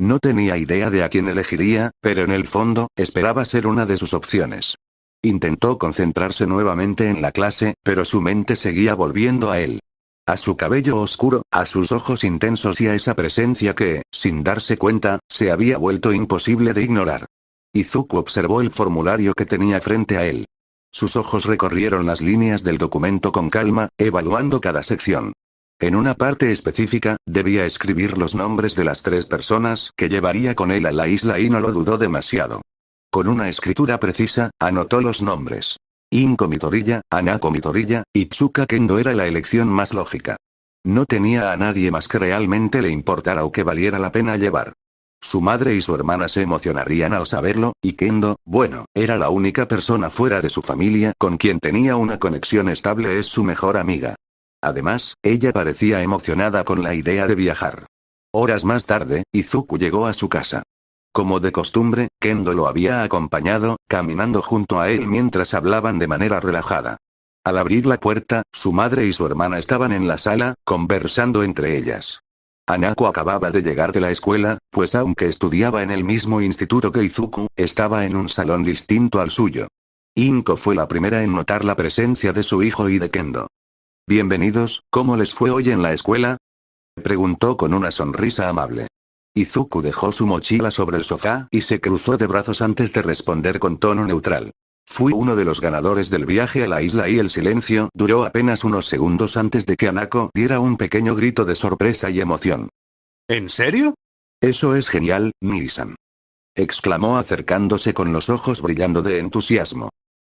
No tenía idea de a quién elegiría, pero en el fondo, esperaba ser una de sus opciones. Intentó concentrarse nuevamente en la clase, pero su mente seguía volviendo a él. A su cabello oscuro, a sus ojos intensos y a esa presencia que, sin darse cuenta, se había vuelto imposible de ignorar. Izuku observó el formulario que tenía frente a él. Sus ojos recorrieron las líneas del documento con calma, evaluando cada sección. En una parte específica, debía escribir los nombres de las 3 personas que llevaría con él a la isla y no lo dudó demasiado. Con una escritura precisa, anotó los nombres. Inko Midoriya, Hanako Midoriya, y Tsuka Kendo era la elección más lógica. No tenía a nadie más que realmente le importara o que valiera la pena llevar. Su madre y su hermana se emocionarían al saberlo, y Kendo, bueno, era la única persona fuera de su familia con quien tenía una conexión estable, es su mejor amiga. Además, ella parecía emocionada con la idea de viajar. Horas más tarde, Izuku llegó a su casa. Como de costumbre, Kendo lo había acompañado, caminando junto a él mientras hablaban de manera relajada. Al abrir la puerta, su madre y su hermana estaban en la sala, conversando entre ellas. Hanako acababa de llegar de la escuela, pues aunque estudiaba en el mismo instituto que Izuku, estaba en un salón distinto al suyo. Inko fue la primera en notar la presencia de su hijo y de Kendo. «Bienvenidos, ¿cómo les fue hoy en la escuela?», preguntó con una sonrisa amable. Izuku dejó su mochila sobre el sofá y se cruzó de brazos antes de responder con tono neutral. Fui uno de los ganadores del viaje a la isla y el silencio duró apenas unos segundos antes de que Hanako diera un pequeño grito de sorpresa y emoción. ¿En serio? Eso es genial, Mii-san, exclamó acercándose con los ojos brillando de entusiasmo.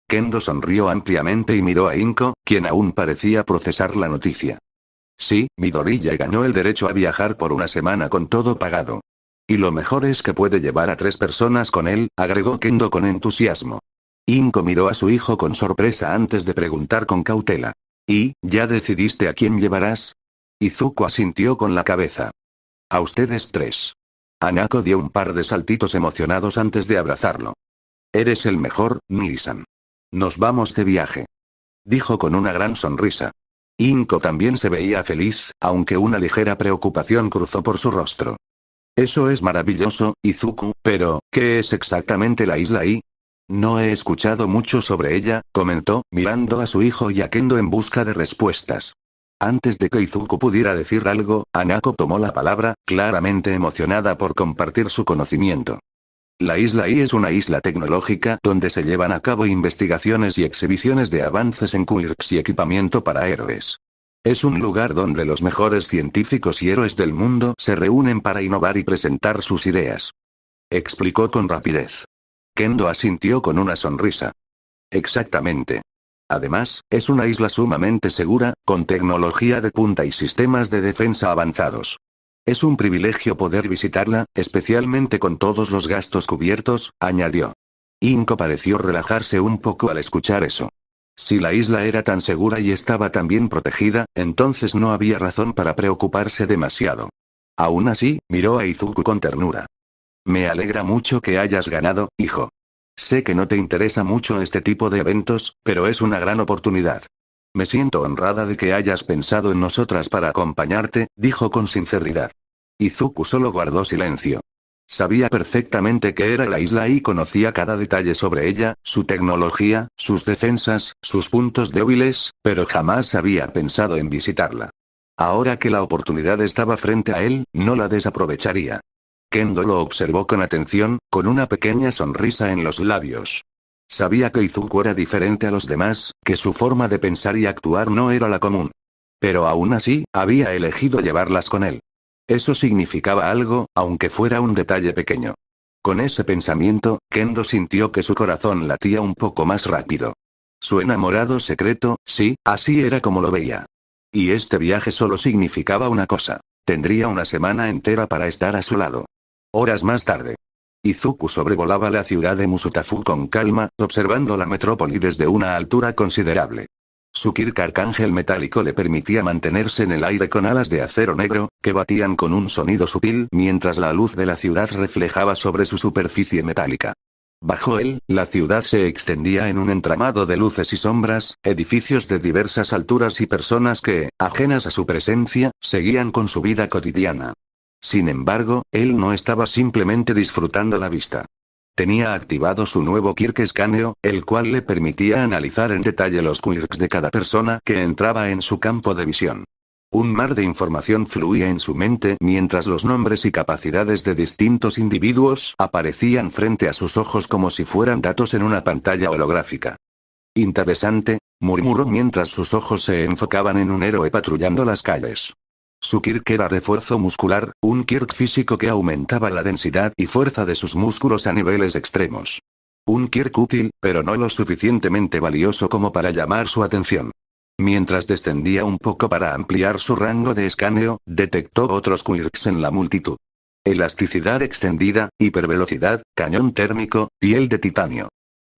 Kendo sonrió ampliamente y miró a Inko, quien aún parecía procesar la noticia. Sí, Midoriya ganó el derecho a viajar por una semana con todo pagado. Y lo mejor es que puede llevar a 3 personas con él, agregó Kendo con entusiasmo. Inko miró a su hijo con sorpresa antes de preguntar con cautela. ¿Y, ya decidiste a quién llevarás? Izuku asintió con la cabeza. A ustedes 3. Hanako dio un par de saltitos emocionados antes de abrazarlo. Eres el mejor, Mii-san. Nos vamos de viaje, dijo con una gran sonrisa. Inko también se veía feliz, aunque una ligera preocupación cruzó por su rostro. Eso es maravilloso, Izuku, pero, ¿qué es exactamente la isla I? No he escuchado mucho sobre ella, comentó, mirando a su hijo y a Kendo en busca de respuestas. Antes de que Izuku pudiera decir algo, Hanako tomó la palabra, claramente emocionada por compartir su conocimiento. La isla I es una isla tecnológica donde se llevan a cabo investigaciones y exhibiciones de avances en quirks y equipamiento para héroes. Es un lugar donde los mejores científicos y héroes del mundo se reúnen para innovar y presentar sus ideas, explicó con rapidez. Kendo asintió con una sonrisa. Exactamente. Además, es una isla sumamente segura, con tecnología de punta y sistemas de defensa avanzados. Es un privilegio poder visitarla, especialmente con todos los gastos cubiertos, añadió. Inko pareció relajarse un poco al escuchar eso. Si la isla era tan segura y estaba tan bien protegida, entonces no había razón para preocuparse demasiado. Aún así, miró a Izuku con ternura. Me alegra mucho que hayas ganado, hijo. Sé que no te interesa mucho este tipo de eventos, pero es una gran oportunidad. Me siento honrada de que hayas pensado en nosotras para acompañarte, dijo con sinceridad. Izuku solo guardó silencio. Sabía perfectamente qué era la isla y conocía cada detalle sobre ella, su tecnología, sus defensas, sus puntos débiles, pero jamás había pensado en visitarla. Ahora que la oportunidad estaba frente a él, no la desaprovecharía. Kendo lo observó con atención, con una pequeña sonrisa en los labios. Sabía que Izuku era diferente a los demás, que su forma de pensar y actuar no era la común. Pero aún así, había elegido llevarlas con él. Eso significaba algo, aunque fuera un detalle pequeño. Con ese pensamiento, Kendo sintió que su corazón latía un poco más rápido. Su enamorado secreto, sí, así era como lo veía. Y este viaje solo significaba una cosa. Tendría una semana entera para estar a su lado. Horas más tarde. Izuku sobrevolaba la ciudad de Musutafu con calma, observando la metrópoli desde una altura considerable. Su Kirk arcángel metálico le permitía mantenerse en el aire con alas de acero negro, que batían con un sonido sutil mientras la luz de la ciudad reflejaba sobre su superficie metálica. Bajo él, la ciudad se extendía en un entramado de luces y sombras, edificios de diversas alturas y personas que, ajenas a su presencia, seguían con su vida cotidiana. Sin embargo, él no estaba simplemente disfrutando la vista. Tenía activado su nuevo Kirk escaneo, el cual le permitía analizar en detalle los quirks de cada persona que entraba en su campo de visión. Un mar de información fluía en su mente mientras los nombres y capacidades de distintos individuos aparecían frente a sus ojos como si fueran datos en una pantalla holográfica. Interesante, murmuró mientras sus ojos se enfocaban en un héroe patrullando las calles. Su Kirk era refuerzo muscular, un Kirk físico que aumentaba la densidad y fuerza de sus músculos a niveles extremos. Un Kirk útil, pero no lo suficientemente valioso como para llamar su atención. Mientras descendía un poco para ampliar su rango de escaneo, detectó otros quirks en la multitud. Elasticidad extendida, hipervelocidad, cañón térmico, piel de titanio.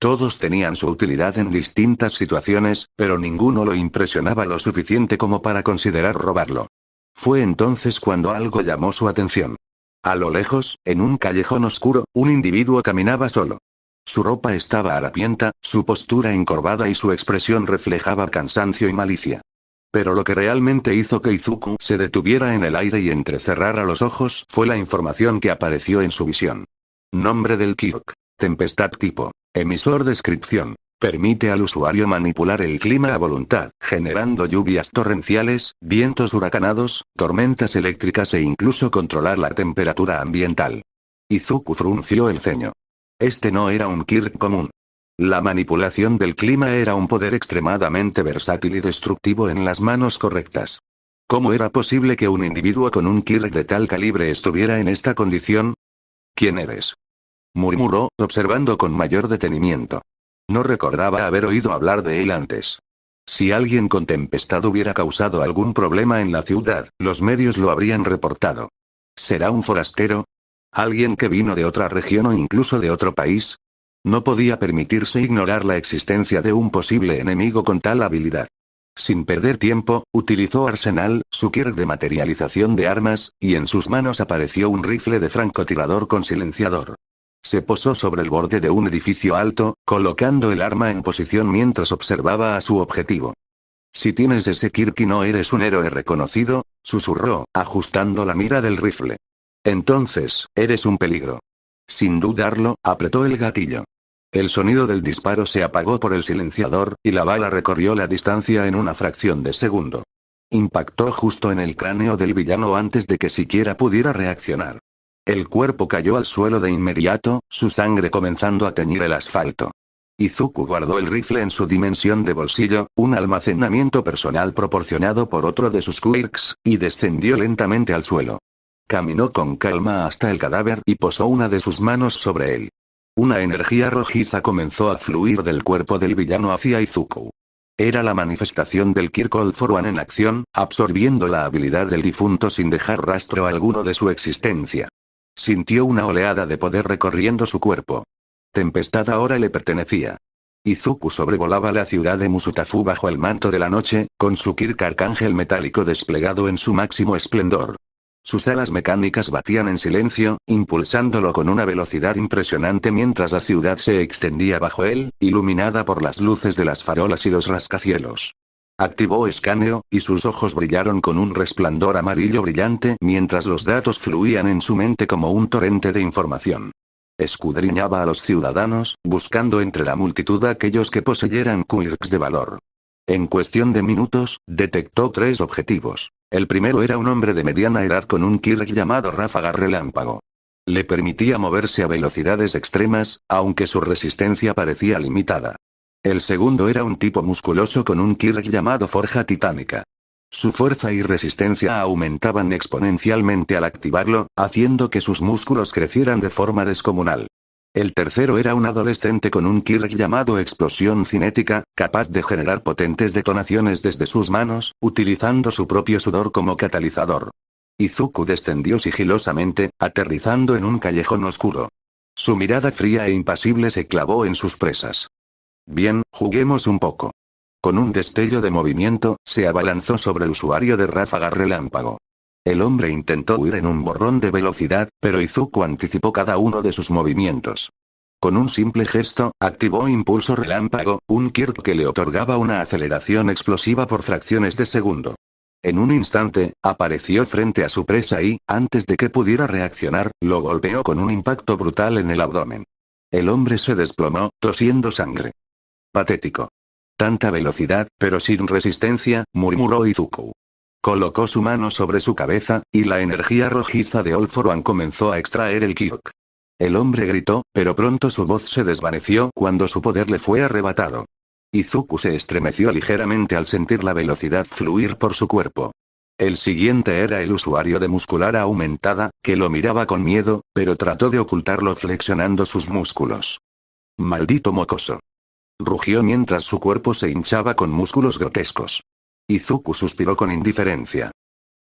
Todos tenían su utilidad en distintas situaciones, pero ninguno lo impresionaba lo suficiente como para considerar robarlo. Fue entonces cuando algo llamó su atención. A lo lejos, en un callejón oscuro, un individuo caminaba solo. Su ropa estaba harapienta, su postura encorvada y su expresión reflejaba cansancio y malicia. Pero lo que realmente hizo que Izuku se detuviera en el aire y entrecerrara los ojos fue la información que apareció en su visión. Nombre del Kirk. Tempestad tipo. Emisor descripción. Permite al usuario manipular el clima a voluntad, generando lluvias torrenciales, vientos huracanados, tormentas eléctricas e incluso controlar la temperatura ambiental. Izuku frunció el ceño. Este no era un Kirk común. La manipulación del clima era un poder extremadamente versátil y destructivo en las manos correctas. ¿Cómo era posible que un individuo con un Kirk de tal calibre estuviera en esta condición? ¿Quién eres?, murmuró, observando con mayor detenimiento. No recordaba haber oído hablar de él antes. Si alguien con tempestad hubiera causado algún problema en la ciudad, los medios lo habrían reportado. ¿Será un forastero? ¿Alguien que vino de otra región o incluso de otro país? No podía permitirse ignorar la existencia de un posible enemigo con tal habilidad. Sin perder tiempo, utilizó Arsenal, su Kirk de materialización de armas, y en sus manos apareció un rifle de francotirador con silenciador. Se posó sobre el borde de un edificio alto, colocando el arma en posición mientras observaba a su objetivo. Si tienes ese Kirk y no eres un héroe reconocido, susurró, ajustando la mira del rifle. Entonces, eres un peligro. Sin dudarlo, apretó el gatillo. El sonido del disparo se apagó por el silenciador, y la bala recorrió la distancia en una fracción de segundo. Impactó justo en el cráneo del villano antes de que siquiera pudiera reaccionar. El cuerpo cayó al suelo de inmediato, su sangre comenzando a teñir el asfalto. Izuku guardó el rifle en su dimensión de bolsillo, un almacenamiento personal proporcionado por otro de sus quirks, y descendió lentamente al suelo. Caminó con calma hasta el cadáver y posó una de sus manos sobre él. Una energía rojiza comenzó a fluir del cuerpo del villano hacia Izuku. Era la manifestación del Kirk All for One en acción, absorbiendo la habilidad del difunto sin dejar rastro alguno de su existencia. Sintió una oleada de poder recorriendo su cuerpo. Tempestad ahora le pertenecía. Izuku sobrevolaba la ciudad de Musutafu bajo el manto de la noche, con su Kirk Arcángel metálico desplegado en su máximo esplendor. Sus alas mecánicas batían en silencio, impulsándolo con una velocidad impresionante mientras la ciudad se extendía bajo él, iluminada por las luces de las farolas y los rascacielos. Activó escaneo, y sus ojos brillaron con un resplandor amarillo brillante mientras los datos fluían en su mente como un torrente de información. Escudriñaba a los ciudadanos, buscando entre la multitud a aquellos que poseyeran quirks de valor. En cuestión de minutos, detectó 3 objetivos. El primero era un hombre de mediana edad con un Kirk llamado Ráfaga Relámpago. Le permitía moverse a velocidades extremas, aunque su resistencia parecía limitada. El segundo era un tipo musculoso con un Kirk llamado Forja Titánica. Su fuerza y resistencia aumentaban exponencialmente al activarlo, haciendo que sus músculos crecieran de forma descomunal. El tercero era un adolescente con un Kirk llamado Explosión Cinética, capaz de generar potentes detonaciones desde sus manos, utilizando su propio sudor como catalizador. Izuku descendió sigilosamente, aterrizando en un callejón oscuro. Su mirada fría e impasible se clavó en sus presas. Bien, juguemos un poco. Con un destello de movimiento, se abalanzó sobre el usuario de Ráfaga Relámpago. El hombre intentó huir en un borrón de velocidad, pero Izuku anticipó cada uno de sus movimientos. Con un simple gesto, activó Impulso Relámpago, un Kirk que le otorgaba una aceleración explosiva por fracciones de segundo. En un instante, apareció frente a su presa y, antes de que pudiera reaccionar, lo golpeó con un impacto brutal en el abdomen. El hombre se desplomó, tosiendo sangre. Patético. Tanta velocidad, pero sin resistencia, murmuró Izuku. Colocó su mano sobre su cabeza, y la energía rojiza de All for One comenzó a extraer el Kirk. El hombre gritó, pero pronto su voz se desvaneció cuando su poder le fue arrebatado. Izuku se estremeció ligeramente al sentir la velocidad fluir por su cuerpo. El siguiente era el usuario de muscular aumentada, que lo miraba con miedo, pero trató de ocultarlo flexionando sus músculos. Maldito mocoso. Rugió mientras su cuerpo se hinchaba con músculos grotescos. Izuku suspiró con indiferencia.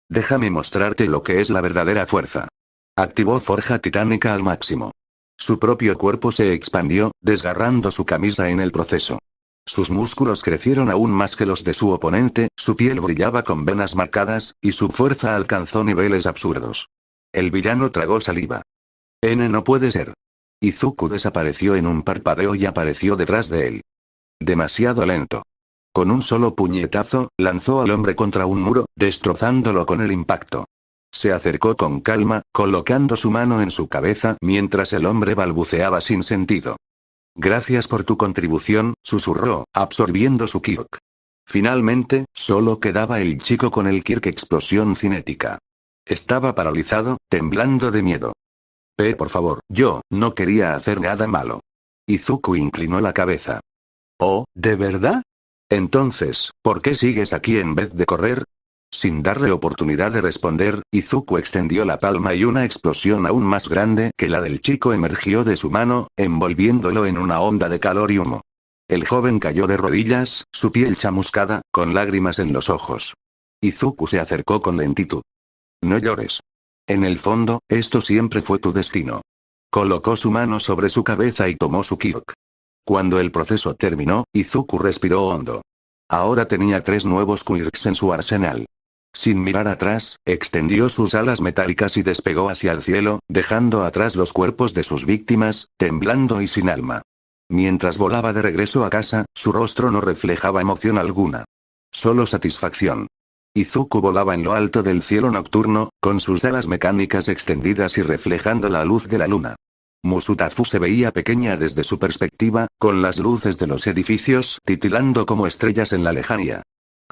Déjame mostrarte lo que es la verdadera fuerza. Activó Forja Titánica al máximo. Su propio cuerpo se expandió, desgarrando su camisa en el proceso. Sus músculos crecieron aún más que los de su oponente, su piel brillaba con venas marcadas, y su fuerza alcanzó niveles absurdos. El villano tragó saliva. No puede ser. Izuku desapareció en un parpadeo y apareció detrás de él. Demasiado lento. Con un solo puñetazo, lanzó al hombre contra un muro, destrozándolo con el impacto. Se acercó con calma, colocando su mano en su cabeza mientras el hombre balbuceaba sin sentido. Gracias por tu contribución, susurró, absorbiendo su Kirk. Finalmente, solo quedaba el chico con el Kirk explosión cinética. Estaba paralizado, temblando de miedo. Por favor, yo no quería hacer nada malo. Izuku inclinó la cabeza. Oh, ¿de verdad? Entonces, ¿por qué sigues aquí en vez de correr? Sin darle oportunidad de responder, Izuku extendió la palma y una explosión aún más grande que la del chico emergió de su mano, envolviéndolo en una onda de calor y humo. El joven cayó de rodillas, su piel chamuscada, con lágrimas en los ojos. Izuku se acercó con lentitud. No llores. En el fondo, esto siempre fue tu destino. Colocó su mano sobre su cabeza y tomó su Kirk. Cuando el proceso terminó, Izuku respiró hondo. Ahora tenía 3 nuevos Quirks en su arsenal. Sin mirar atrás, extendió sus alas metálicas y despegó hacia el cielo, dejando atrás los cuerpos de sus víctimas, temblando y sin alma. Mientras volaba de regreso a casa, su rostro no reflejaba emoción alguna. Solo satisfacción. Izuku volaba en lo alto del cielo nocturno, con sus alas mecánicas extendidas y reflejando la luz de la luna. Musutafu se veía pequeña desde su perspectiva, con las luces de los edificios titilando como estrellas en la lejanía.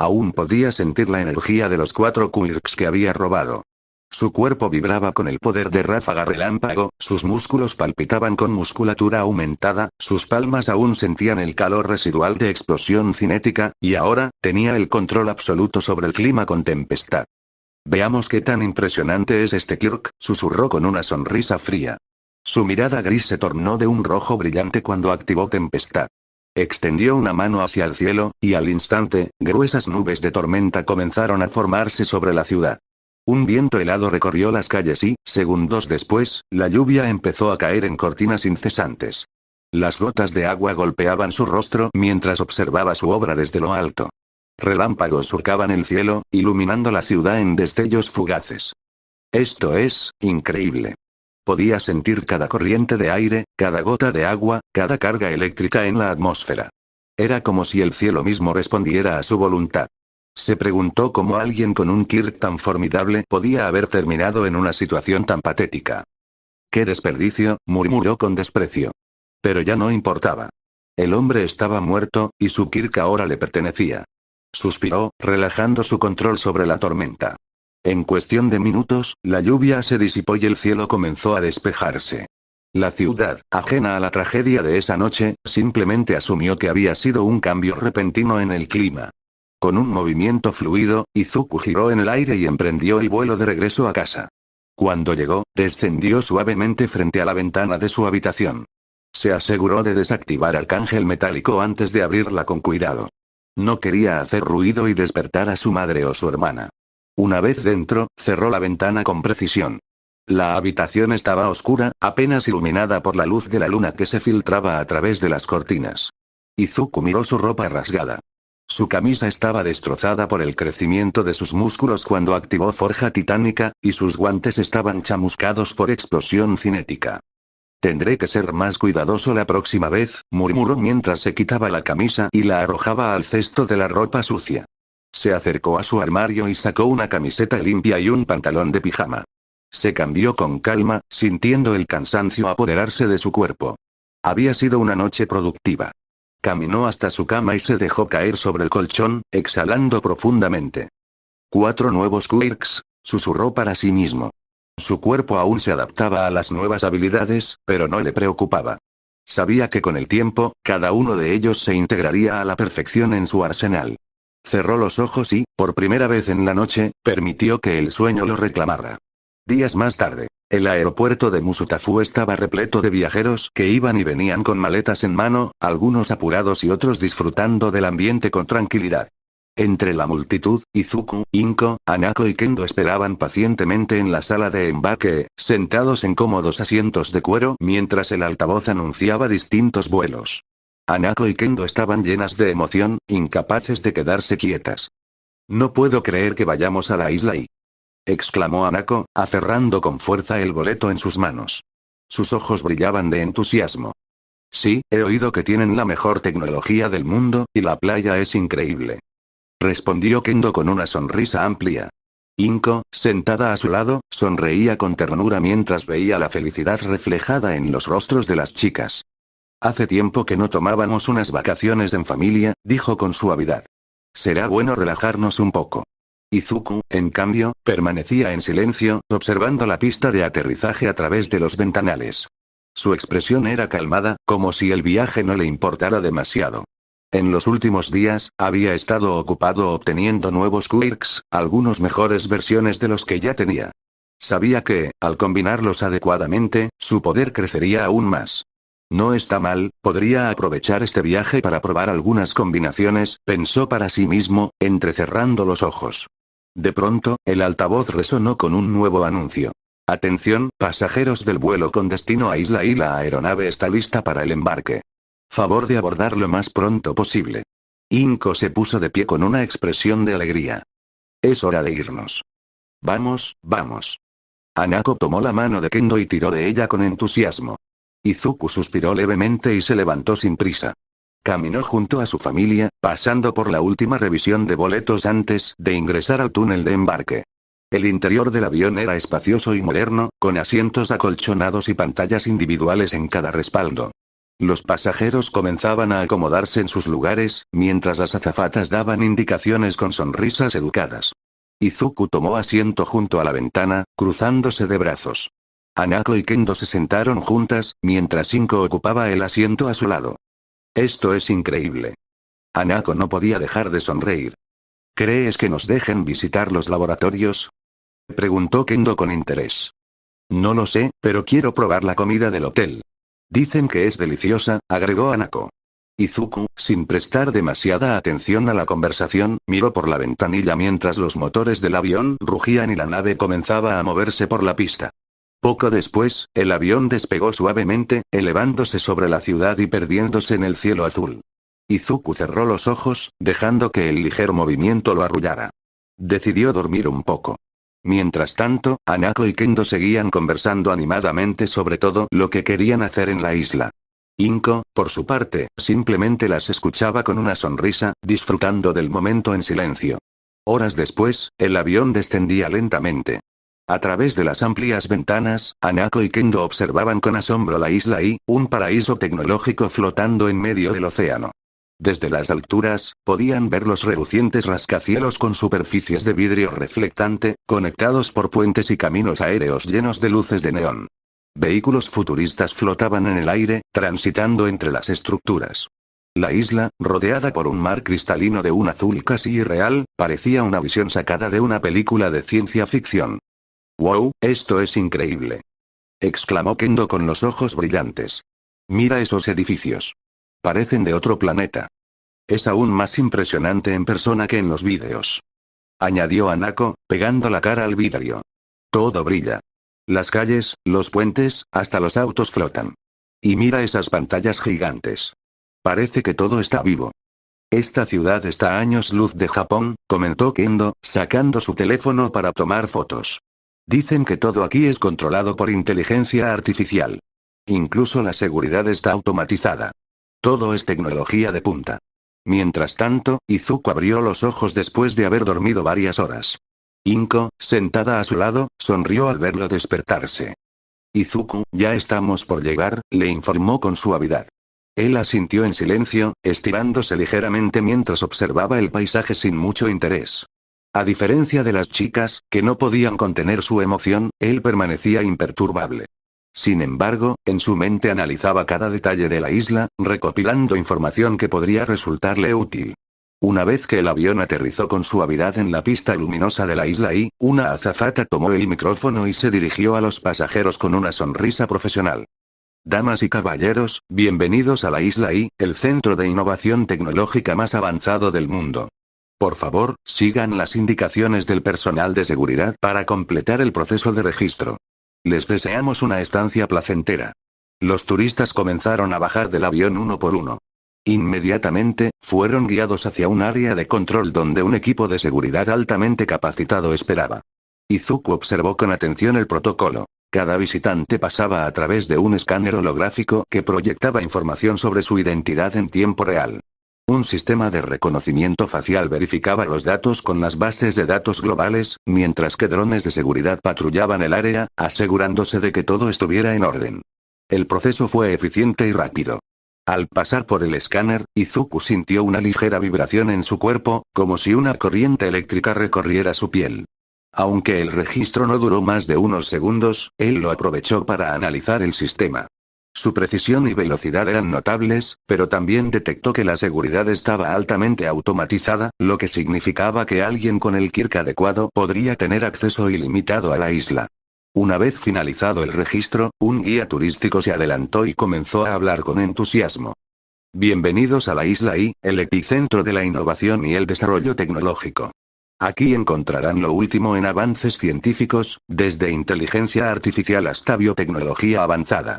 Aún podía sentir la energía de los 4 Quirks que había robado. Su cuerpo vibraba con el poder de ráfaga relámpago, sus músculos palpitaban con musculatura aumentada, sus palmas aún sentían el calor residual de explosión cinética, y ahora, tenía el control absoluto sobre el clima con tempestad. Veamos qué tan impresionante es este Kirk, susurró con una sonrisa fría. Su mirada gris se tornó de un rojo brillante cuando activó tempestad. Extendió una mano hacia el cielo, y al instante, gruesas nubes de tormenta comenzaron a formarse sobre la ciudad. Un viento helado recorrió las calles y, segundos después, la lluvia empezó a caer en cortinas incesantes. Las gotas de agua golpeaban su rostro mientras observaba su obra desde lo alto. Relámpagos surcaban el cielo, iluminando la ciudad en destellos fugaces. Esto es increíble. Podía sentir cada corriente de aire, cada gota de agua, cada carga eléctrica en la atmósfera. Era como si el cielo mismo respondiera a su voluntad. Se preguntó cómo alguien con un Kirk tan formidable podía haber terminado en una situación tan patética. ¡Qué desperdicio!, murmuró con desprecio. Pero ya no importaba. El hombre estaba muerto, y su Kirk ahora le pertenecía. Suspiró, relajando su control sobre la tormenta. En cuestión de minutos, la lluvia se disipó y el cielo comenzó a despejarse. La ciudad, ajena a la tragedia de esa noche, simplemente asumió que había sido un cambio repentino en el clima. Con un movimiento fluido, Izuku giró en el aire y emprendió el vuelo de regreso a casa. Cuando llegó, descendió suavemente frente a la ventana de su habitación. Se aseguró de desactivar Arcángel Metálico antes de abrirla con cuidado. No quería hacer ruido y despertar a su madre o su hermana. Una vez dentro, cerró la ventana con precisión. La habitación estaba oscura, apenas iluminada por la luz de la luna que se filtraba a través de las cortinas. Izuku miró su ropa rasgada. Su camisa estaba destrozada por el crecimiento de sus músculos cuando activó forja titánica, y sus guantes estaban chamuscados por explosión cinética. Tendré que ser más cuidadoso la próxima vez, murmuró mientras se quitaba la camisa y la arrojaba al cesto de la ropa sucia. Se acercó a su armario y sacó una camiseta limpia y un pantalón de pijama. Se cambió con calma, sintiendo el cansancio apoderarse de su cuerpo. Había sido una noche productiva. Caminó hasta su cama y se dejó caer sobre el colchón, exhalando profundamente. 4 nuevos Quirks, susurró para sí mismo. Su cuerpo aún se adaptaba a las nuevas habilidades, pero no le preocupaba. Sabía que con el tiempo, cada uno de ellos se integraría a la perfección en su arsenal. Cerró los ojos y, por primera vez en la noche, permitió que el sueño lo reclamara. Días más tarde, el aeropuerto de Musutafu estaba repleto de viajeros que iban y venían con maletas en mano, algunos apurados y otros disfrutando del ambiente con tranquilidad. Entre la multitud, Izuku, Inko, Hanako y Kendo esperaban pacientemente en la sala de embarque, sentados en cómodos asientos de cuero mientras el altavoz anunciaba distintos vuelos. Hanako y Kendo estaban llenas de emoción, incapaces de quedarse quietas. No puedo creer que vayamos a la isla I, exclamó Hanako, aferrando con fuerza el boleto en sus manos. Sus ojos brillaban de entusiasmo. Sí, he oído que tienen la mejor tecnología del mundo, y la playa es increíble. Respondió Kendo con una sonrisa amplia. Inko, sentada a su lado, sonreía con ternura mientras veía la felicidad reflejada en los rostros de las chicas. Hace tiempo que no tomábamos unas vacaciones en familia, dijo con suavidad. Será bueno relajarnos un poco. Izuku, en cambio, permanecía en silencio, observando la pista de aterrizaje a través de los ventanales. Su expresión era calmada, como si el viaje no le importara demasiado. En los últimos días, había estado ocupado obteniendo nuevos quirks, algunos mejores versiones de los que ya tenía. Sabía que, al combinarlos adecuadamente, su poder crecería aún más. No está mal, podría aprovechar este viaje para probar algunas combinaciones, pensó para sí mismo, entrecerrando los ojos. De pronto, el altavoz resonó con un nuevo anuncio. Atención, pasajeros del vuelo con destino a Isla I, la aeronave está lista para el embarque. Favor de abordar lo más pronto posible. Inko se puso de pie con una expresión de alegría. Es hora de irnos. Vamos, vamos. Hanako tomó la mano de Kendo y tiró de ella con entusiasmo. Izuku suspiró levemente y se levantó sin prisa. Caminó junto a su familia, pasando por la última revisión de boletos antes de ingresar al túnel de embarque. El interior del avión era espacioso y moderno, con asientos acolchonados y pantallas individuales en cada respaldo. Los pasajeros comenzaban a acomodarse en sus lugares, mientras las azafatas daban indicaciones con sonrisas educadas. Izuku tomó asiento junto a la ventana, cruzándose de brazos. Hanako y Kendo se sentaron juntas, mientras Inko ocupaba el asiento a su lado. Esto es increíble. Hanako no podía dejar de sonreír. ¿Crees que nos dejen visitar los laboratorios?, preguntó Kendo con interés. No lo sé, pero quiero probar la comida del hotel. Dicen que es deliciosa, agregó Hanako. Izuku, sin prestar demasiada atención a la conversación, miró por la ventanilla mientras los motores del avión rugían y la nave comenzaba a moverse por la pista. Poco después, el avión despegó suavemente, elevándose sobre la ciudad y perdiéndose en el cielo azul. Izuku cerró los ojos, dejando que el ligero movimiento lo arrullara. Decidió dormir un poco. Mientras tanto, Hanako y Kendo seguían conversando animadamente sobre todo lo que querían hacer en la isla. Inko, por su parte, simplemente las escuchaba con una sonrisa, disfrutando del momento en silencio. Horas después, el avión descendía lentamente. A través de las amplias ventanas, Hanako y Kendo observaban con asombro la isla I, un paraíso tecnológico flotando en medio del océano. Desde las alturas, podían ver los relucientes rascacielos con superficies de vidrio reflectante, conectados por puentes y caminos aéreos llenos de luces de neón. Vehículos futuristas flotaban en el aire, transitando entre las estructuras. La isla, rodeada por un mar cristalino de un azul casi irreal, parecía una visión sacada de una película de ciencia ficción. ¡Wow, esto es increíble!, exclamó Kendo con los ojos brillantes. Mira esos edificios. Parecen de otro planeta. Es aún más impresionante en persona que en los vídeos, añadió Hanako, pegando la cara al vidrio. Todo brilla. Las calles, los puentes, hasta los autos flotan. Y mira esas pantallas gigantes. Parece que todo está vivo. Esta ciudad está a años luz de Japón, comentó Kendo, sacando su teléfono para tomar fotos. Dicen que todo aquí es controlado por inteligencia artificial. Incluso la seguridad está automatizada. Todo es tecnología de punta. Mientras tanto, Izuku abrió los ojos después de haber dormido varias horas. Inko, sentada a su lado, sonrió al verlo despertarse. Izuku, ya estamos por llegar, le informó con suavidad. Él asintió en silencio, estirándose ligeramente mientras observaba el paisaje sin mucho interés. A diferencia de las chicas, que no podían contener su emoción, él permanecía imperturbable. Sin embargo, en su mente analizaba cada detalle de la isla, recopilando información que podría resultarle útil. Una vez que el avión aterrizó con suavidad en la pista luminosa de la isla I, una azafata tomó el micrófono y se dirigió a los pasajeros con una sonrisa profesional. Damas y caballeros, bienvenidos a la isla I, el centro de innovación tecnológica más avanzado del mundo. Por favor, sigan las indicaciones del personal de seguridad para completar el proceso de registro. Les deseamos una estancia placentera. Los turistas comenzaron a bajar del avión uno por uno. Inmediatamente, fueron guiados hacia un área de control donde un equipo de seguridad altamente capacitado esperaba. Izuku observó con atención el protocolo. Cada visitante pasaba a través de un escáner holográfico que proyectaba información sobre su identidad en tiempo real. Un sistema de reconocimiento facial verificaba los datos con las bases de datos globales, mientras que drones de seguridad patrullaban el área, asegurándose de que todo estuviera en orden. El proceso fue eficiente y rápido. Al pasar por el escáner, Izuku sintió una ligera vibración en su cuerpo, como si una corriente eléctrica recorriera su piel. Aunque el registro no duró más de unos segundos, él lo aprovechó para analizar el sistema. Su precisión y velocidad eran notables, pero también detectó que la seguridad estaba altamente automatizada, lo que significaba que alguien con el Kirk adecuado podría tener acceso ilimitado a la isla. Una vez finalizado el registro, un guía turístico se adelantó y comenzó a hablar con entusiasmo. Bienvenidos a la isla I, el epicentro de la innovación y el desarrollo tecnológico. Aquí encontrarán lo último en avances científicos, desde inteligencia artificial hasta biotecnología avanzada.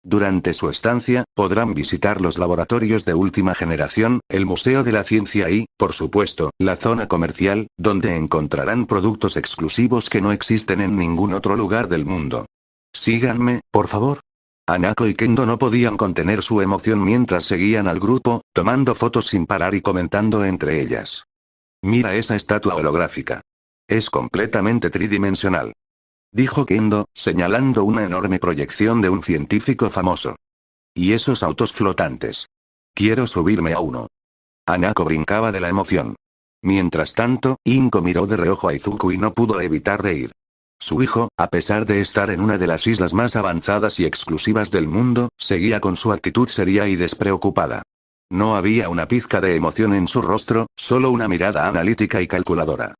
Durante su estancia, podrán visitar los laboratorios de última generación, el Museo de la Ciencia y, por supuesto, la zona comercial, donde encontrarán productos exclusivos que no existen en ningún otro lugar del mundo. Síganme, por favor. Hanako y Kendo no podían contener su emoción mientras seguían al grupo, tomando fotos sin parar y comentando entre ellas. Mira esa estatua holográfica. Es completamente tridimensional. Dijo Kendo, señalando una enorme proyección de un científico famoso. ¿Y esos autos flotantes? Quiero subirme a uno. Hanako brincaba de la emoción. Mientras tanto, Inko miró de reojo a Izuku y no pudo evitar reír. Su hijo, a pesar de estar en una de las islas más avanzadas y exclusivas del mundo, seguía con su actitud seria y despreocupada. No había una pizca de emoción en su rostro, solo una mirada analítica y calculadora.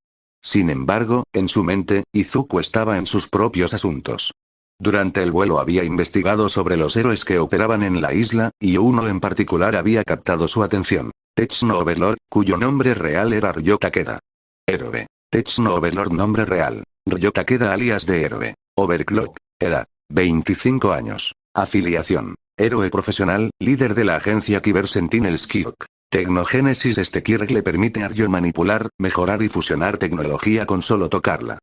Sin embargo, en su mente, Izuku estaba en sus propios asuntos. Durante el vuelo había investigado sobre los héroes que operaban en la isla, y uno en particular había captado su atención. Techno Overlord, cuyo nombre real era Ryo Takeda. Héroe. Techno Overlord nombre real. Ryo Takeda alias de héroe. Overclock. Edad. 25 años. Afiliación. Héroe profesional, líder de la agencia Kyber Sentinels Kyok. Tecnogénesis. Este Kirk le permite a Ryo manipular, mejorar y fusionar tecnología con solo tocarla.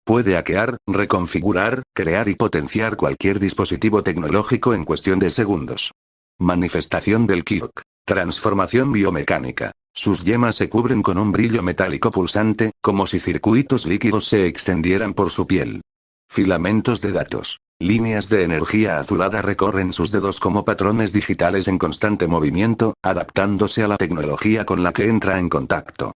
Puede hackear, reconfigurar, crear y potenciar cualquier dispositivo tecnológico en cuestión de segundos. Manifestación del Kyok. Transformación biomecánica. Sus yemas se cubren con un brillo metálico pulsante, como si circuitos líquidos se extendieran por su piel. Filamentos de datos. Líneas de energía azulada recorren sus dedos como patrones digitales en constante movimiento, adaptándose a la tecnología con la que entra en contacto.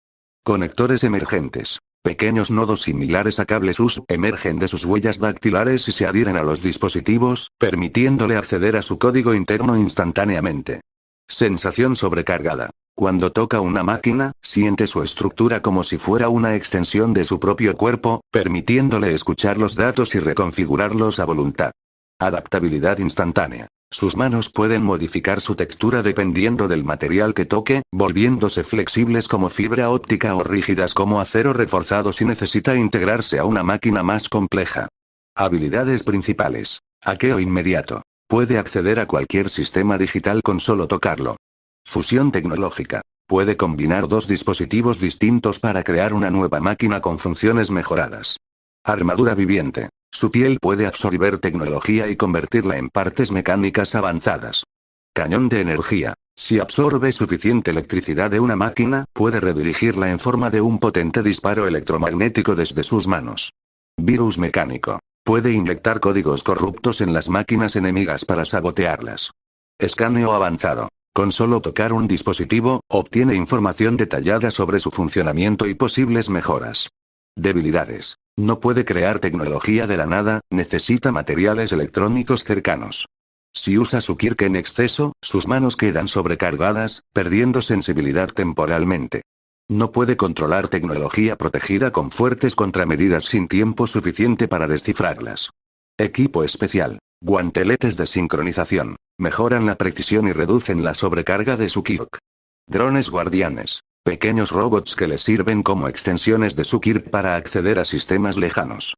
Conectores emergentes. Pequeños nodos similares a cables USB emergen de sus huellas dactilares y se adhieren a los dispositivos, permitiéndole acceder a su código interno instantáneamente. Sensación sobrecargada. Cuando toca una máquina, siente su estructura como si fuera una extensión de su propio cuerpo, permitiéndole escuchar los datos y reconfigurarlos a voluntad. Adaptabilidad instantánea. Sus manos pueden modificar su textura dependiendo del material que toque, volviéndose flexibles como fibra óptica o rígidas como acero reforzado si necesita integrarse a una máquina más compleja. Habilidades principales. Hackeo inmediato. Puede acceder a cualquier sistema digital con solo tocarlo. Fusión tecnológica. Puede combinar dos dispositivos distintos para crear una nueva máquina con funciones mejoradas. Armadura viviente. Su piel puede absorber tecnología y convertirla en partes mecánicas avanzadas. Cañón de energía. Si absorbe suficiente electricidad de una máquina, puede redirigirla en forma de un potente disparo electromagnético desde sus manos. Virus mecánico. Puede inyectar códigos corruptos en las máquinas enemigas para sabotearlas. Escaneo avanzado. Con solo tocar un dispositivo, obtiene información detallada sobre su funcionamiento y posibles mejoras. Debilidades. No puede crear tecnología de la nada, necesita materiales electrónicos cercanos. Si usa su Kirk en exceso, sus manos quedan sobrecargadas, perdiendo sensibilidad temporalmente. No puede controlar tecnología protegida con fuertes contramedidas sin tiempo suficiente para descifrarlas. Equipo especial. Guanteletes de sincronización. Mejoran la precisión y reducen la sobrecarga de su Kyok. Drones guardianes. Pequeños robots que le sirven como extensiones de su Kirk para acceder a sistemas lejanos.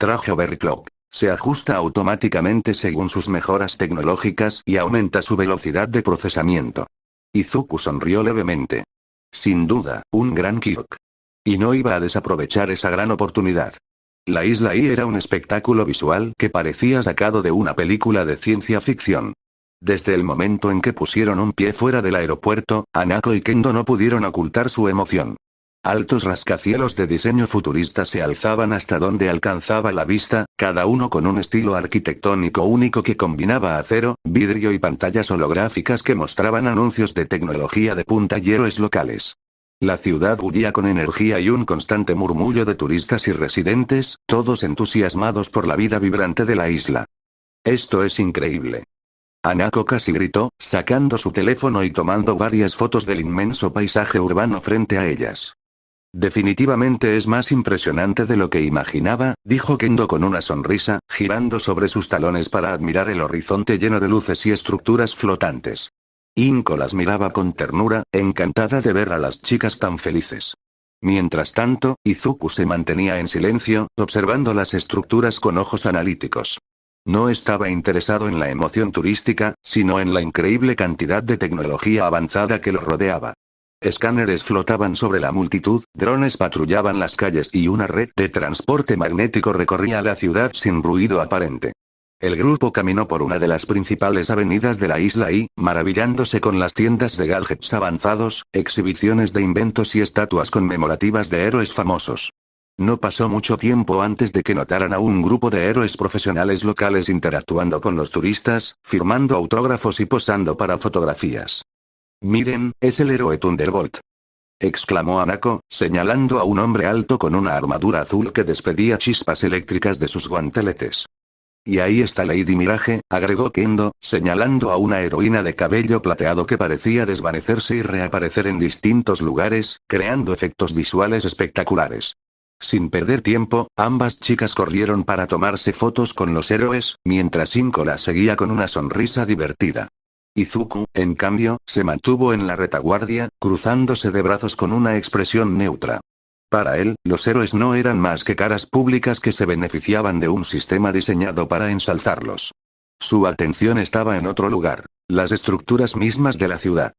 Traje Overclock. Se ajusta automáticamente según sus mejoras tecnológicas y aumenta su velocidad de procesamiento. Izuku sonrió levemente. Sin duda, un gran Kirk. Y no iba a desaprovechar esa gran oportunidad. La isla I era un espectáculo visual que parecía sacado de una película de ciencia ficción. Desde el momento en que pusieron un pie fuera del aeropuerto, Hanako y Kendo no pudieron ocultar su emoción. Altos rascacielos de diseño futurista se alzaban hasta donde alcanzaba la vista, cada uno con un estilo arquitectónico único que combinaba acero, vidrio y pantallas holográficas que mostraban anuncios de tecnología de punta y héroes locales. La ciudad bullía con energía y un constante murmullo de turistas y residentes, todos entusiasmados por la vida vibrante de la isla. Esto es increíble. Hanako casi gritó, sacando su teléfono y tomando varias fotos del inmenso paisaje urbano frente a ellas. Definitivamente es más impresionante de lo que imaginaba, dijo Kendo con una sonrisa, girando sobre sus talones para admirar el horizonte lleno de luces y estructuras flotantes. Inko las miraba con ternura, encantada de ver a las chicas tan felices. Mientras tanto, Izuku se mantenía en silencio, observando las estructuras con ojos analíticos. No estaba interesado en la emoción turística, sino en la increíble cantidad de tecnología avanzada que lo rodeaba. Escáneres flotaban sobre la multitud, drones patrullaban las calles y una red de transporte magnético recorría la ciudad sin ruido aparente. El grupo caminó por una de las principales avenidas de la isla I, maravillándose con las tiendas de gadgets avanzados, exhibiciones de inventos y estatuas conmemorativas de héroes famosos. No pasó mucho tiempo antes de que notaran a un grupo de héroes profesionales locales interactuando con los turistas, firmando autógrafos y posando para fotografías. «Miren, es el héroe Thunderbolt», exclamó Hanako, señalando a un hombre alto con una armadura azul que despedía chispas eléctricas de sus guanteletes. «Y ahí está Lady Mirage», agregó Kendo, señalando a una heroína de cabello plateado que parecía desvanecerse y reaparecer en distintos lugares, creando efectos visuales espectaculares. Sin perder tiempo, ambas chicas corrieron para tomarse fotos con los héroes, mientras Inko las seguía con una sonrisa divertida. Izuku, en cambio, se mantuvo en la retaguardia, cruzándose de brazos con una expresión neutra. Para él, los héroes no eran más que caras públicas que se beneficiaban de un sistema diseñado para ensalzarlos. Su atención estaba en otro lugar, las estructuras mismas de la ciudad.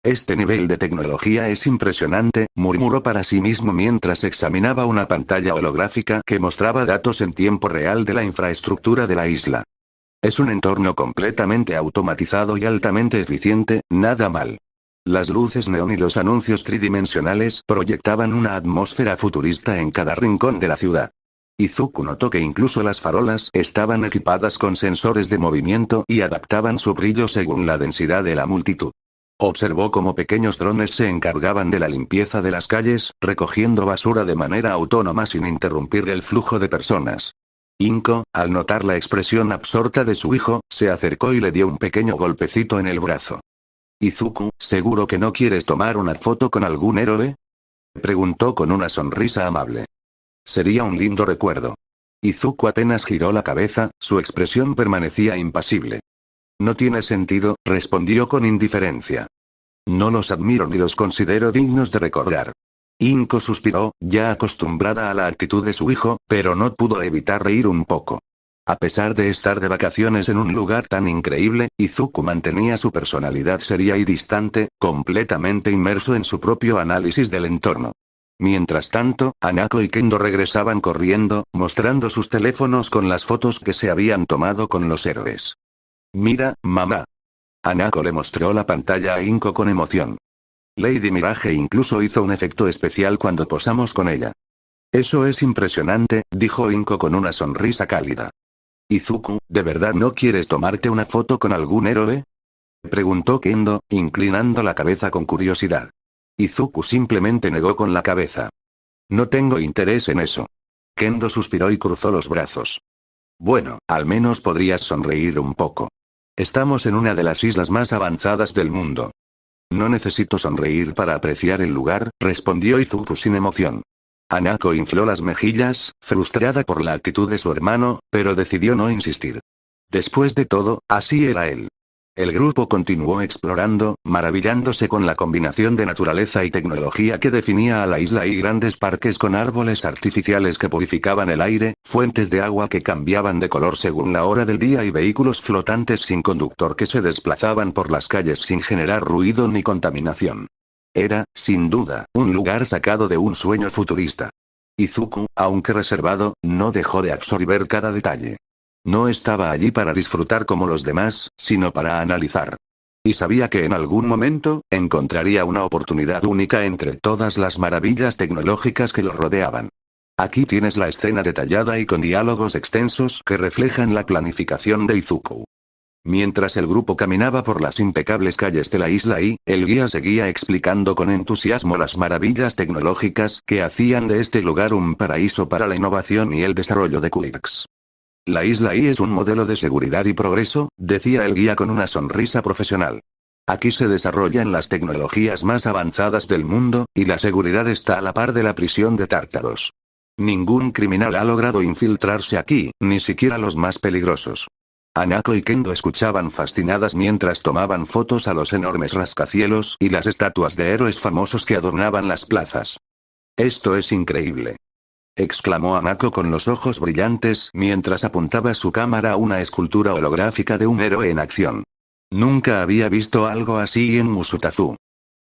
«Este nivel de tecnología es impresionante», murmuró para sí mismo mientras examinaba una pantalla holográfica que mostraba datos en tiempo real de la infraestructura de la isla. Es un entorno completamente automatizado y altamente eficiente, nada mal. Las luces neón y los anuncios tridimensionales proyectaban una atmósfera futurista en cada rincón de la ciudad. Izuku notó que incluso las farolas estaban equipadas con sensores de movimiento y adaptaban su brillo según la densidad de la multitud. Observó cómo pequeños drones se encargaban de la limpieza de las calles, recogiendo basura de manera autónoma sin interrumpir el flujo de personas. Inko, al notar la expresión absorta de su hijo, se acercó y le dio un pequeño golpecito en el brazo. «Izuku, ¿seguro que no quieres tomar una foto con algún héroe?», preguntó con una sonrisa amable. «Sería un lindo recuerdo». Izuku apenas giró la cabeza, su expresión permanecía impasible. «No tiene sentido», respondió con indiferencia. «No los admiro ni los considero dignos de recordar». Inko suspiró, ya acostumbrada a la actitud de su hijo, pero no pudo evitar reír un poco. A pesar de estar de vacaciones en un lugar tan increíble, Izuku mantenía su personalidad seria y distante, completamente inmerso en su propio análisis del entorno. Mientras tanto, Hanako y Kendo regresaban corriendo, mostrando sus teléfonos con las fotos que se habían tomado con los héroes. «Mira, mamá». Hanako le mostró la pantalla a Inko con emoción. Lady Mirage incluso hizo un efecto especial cuando posamos con ella. «Eso es impresionante», dijo Inko con una sonrisa cálida. «Izuku, ¿de verdad no quieres tomarte una foto con algún héroe?», preguntó Kendo, inclinando la cabeza con curiosidad. Izuku simplemente negó con la cabeza. «No tengo interés en eso». Kendo suspiró y cruzó los brazos. «Bueno, al menos podrías sonreír un poco. Estamos en una de las islas más avanzadas del mundo». «No necesito sonreír para apreciar el lugar», respondió Izuku sin emoción. Hanako infló las mejillas, frustrada por la actitud de su hermano, pero decidió no insistir. Después de todo, así era él. El grupo continuó explorando, maravillándose con la combinación de naturaleza y tecnología que definía a la isla y grandes parques con árboles artificiales que purificaban el aire, fuentes de agua que cambiaban de color según la hora del día y vehículos flotantes sin conductor que se desplazaban por las calles sin generar ruido ni contaminación. Era, sin duda, un lugar sacado de un sueño futurista. Izuku, aunque reservado, no dejó de absorber cada detalle. No estaba allí para disfrutar como los demás, sino para analizar. Y sabía que en algún momento, encontraría una oportunidad única entre todas las maravillas tecnológicas que lo rodeaban. Aquí tienes la escena detallada y con diálogos extensos que reflejan la planificación de Izuku. Mientras el grupo caminaba por las impecables calles de la isla y, el guía seguía explicando con entusiasmo las maravillas tecnológicas que hacían de este lugar un paraíso para la innovación y el desarrollo de Quirks. La isla I es un modelo de seguridad y progreso, decía el guía con una sonrisa profesional. Aquí se desarrollan las tecnologías más avanzadas del mundo, y la seguridad está a la par de la prisión de Tártaros. Ningún criminal ha logrado infiltrarse aquí, ni siquiera los más peligrosos. Hanako y Kendo escuchaban fascinadas mientras tomaban fotos a los enormes rascacielos y las estatuas de héroes famosos que adornaban las plazas. «Esto es increíble», exclamó Hanako con los ojos brillantes mientras apuntaba su cámara a una escultura holográfica de un héroe en acción. Nunca había visto algo así en Musutafu.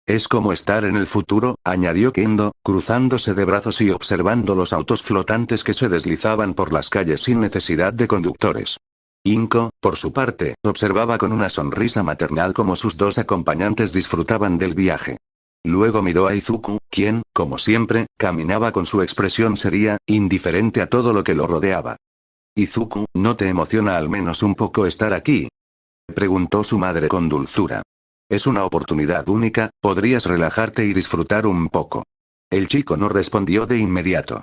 Es como estar en el futuro, añadió Kendo, cruzándose de brazos y observando los autos flotantes que se deslizaban por las calles sin necesidad de conductores. Inko, por su parte, observaba con una sonrisa maternal cómo sus dos acompañantes disfrutaban del viaje. Luego miró a Izuku, quien, como siempre, caminaba con su expresión seria, indiferente a todo lo que lo rodeaba. «Izuku, ¿no te emociona al menos un poco estar aquí?», preguntó su madre con dulzura. «Es una oportunidad única, podrías relajarte y disfrutar un poco». El chico no respondió de inmediato.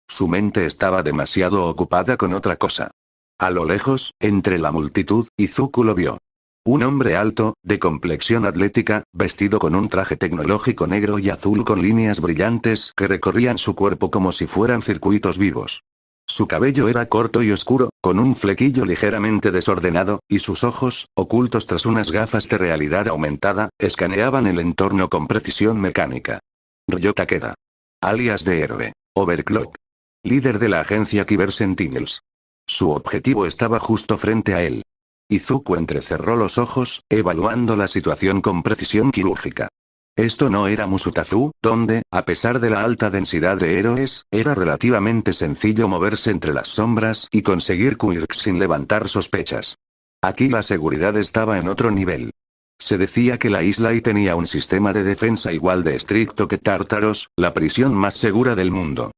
Su mente estaba demasiado ocupada con otra cosa. A lo lejos, entre la multitud, Izuku lo vio. Un hombre alto, de complexión atlética, vestido con un traje tecnológico negro y azul con líneas brillantes que recorrían su cuerpo como si fueran circuitos vivos. Su cabello era corto y oscuro, con un flequillo ligeramente desordenado, y sus ojos, ocultos tras unas gafas de realidad aumentada, escaneaban el entorno con precisión mecánica. Ryo Takeda. Alias de héroe. Overclock. Líder de la agencia Kyber Sentinels. Su objetivo estaba justo frente a él. Izuku entrecerró los ojos, evaluando la situación con precisión quirúrgica. Esto no era Musutafu, donde, a pesar de la alta densidad de héroes, era relativamente sencillo moverse entre las sombras y conseguir Quirks sin levantar sospechas. Aquí la seguridad estaba en otro nivel. Se decía que la isla I tenía un sistema de defensa igual de estricto que Tártaros, la prisión más segura del mundo.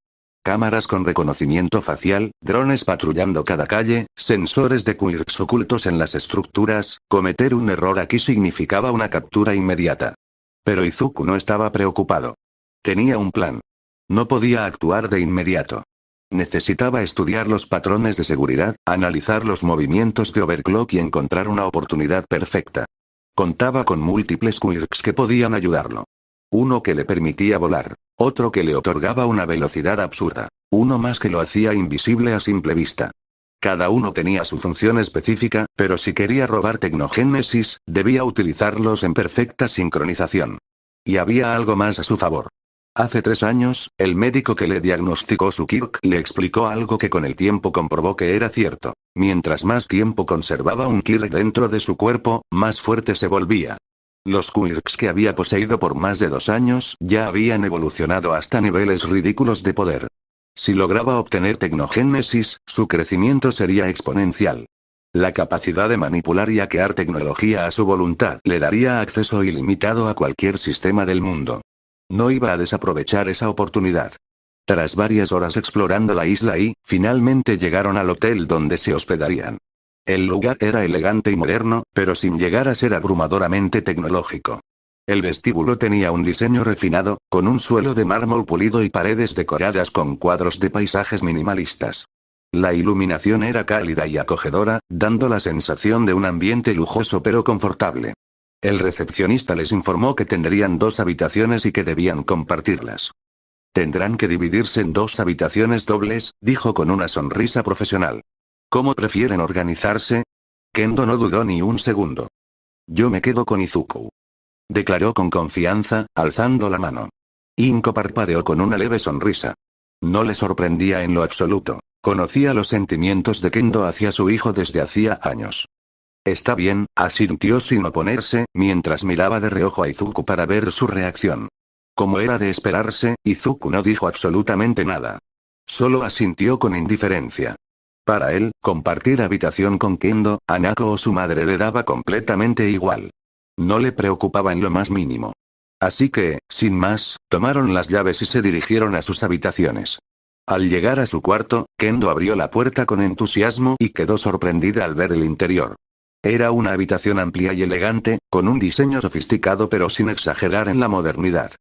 Cámaras con reconocimiento facial, drones patrullando cada calle, sensores de Quirks ocultos en las estructuras, cometer un error aquí significaba una captura inmediata. Pero Izuku no estaba preocupado. Tenía un plan. No podía actuar de inmediato. Necesitaba estudiar los patrones de seguridad, analizar los movimientos de Overclock y encontrar una oportunidad perfecta. Contaba con múltiples Quirks que podían ayudarlo. Uno que le permitía volar. Otro que le otorgaba una velocidad absurda. Uno más que lo hacía invisible a simple vista. Cada uno tenía su función específica, pero si quería robar tecnogénesis, debía utilizarlos en perfecta sincronización. Y había algo más a su favor. Hace 3 años, el médico que le diagnosticó su Quirk le explicó algo que con el tiempo comprobó que era cierto. Mientras más tiempo conservaba un Quirk dentro de su cuerpo, más fuerte se volvía. Los Quirks que había poseído por más de 2 años ya habían evolucionado hasta niveles ridículos de poder. Si lograba obtener tecnogénesis, su crecimiento sería exponencial. La capacidad de manipular y hackear tecnología a su voluntad le daría acceso ilimitado a cualquier sistema del mundo. No iba a desaprovechar esa oportunidad. Tras varias horas explorando la isla y, finalmente llegaron al hotel donde se hospedarían. El lugar era elegante y moderno, pero sin llegar a ser abrumadoramente tecnológico. El vestíbulo tenía un diseño refinado, con un suelo de mármol pulido y paredes decoradas con cuadros de paisajes minimalistas. La iluminación era cálida y acogedora, dando la sensación de un ambiente lujoso pero confortable. El recepcionista les informó que tendrían 2 habitaciones y que debían compartirlas. Tendrán que dividirse en 2 habitaciones dobles, dijo con una sonrisa profesional. ¿Cómo prefieren organizarse? Kendo no dudó ni un segundo. Yo me quedo con Izuku. Declaró con confianza, alzando la mano. Inko parpadeó con una leve sonrisa. No le sorprendía en lo absoluto. Conocía los sentimientos de Kendo hacia su hijo desde hacía años. Está bien, asintió sin oponerse, mientras miraba de reojo a Izuku para ver su reacción. Como era de esperarse, Izuku no dijo absolutamente nada. Solo asintió con indiferencia. Para él, compartir habitación con Kendo, a Nako o su madre le daba completamente igual. No le preocupaba en lo más mínimo. Así que, sin más, tomaron las llaves y se dirigieron a sus habitaciones. Al llegar a su cuarto, Kendo abrió la puerta con entusiasmo y quedó sorprendida al ver el interior. Era una habitación amplia y elegante, con un diseño sofisticado pero sin exagerar en la modernidad.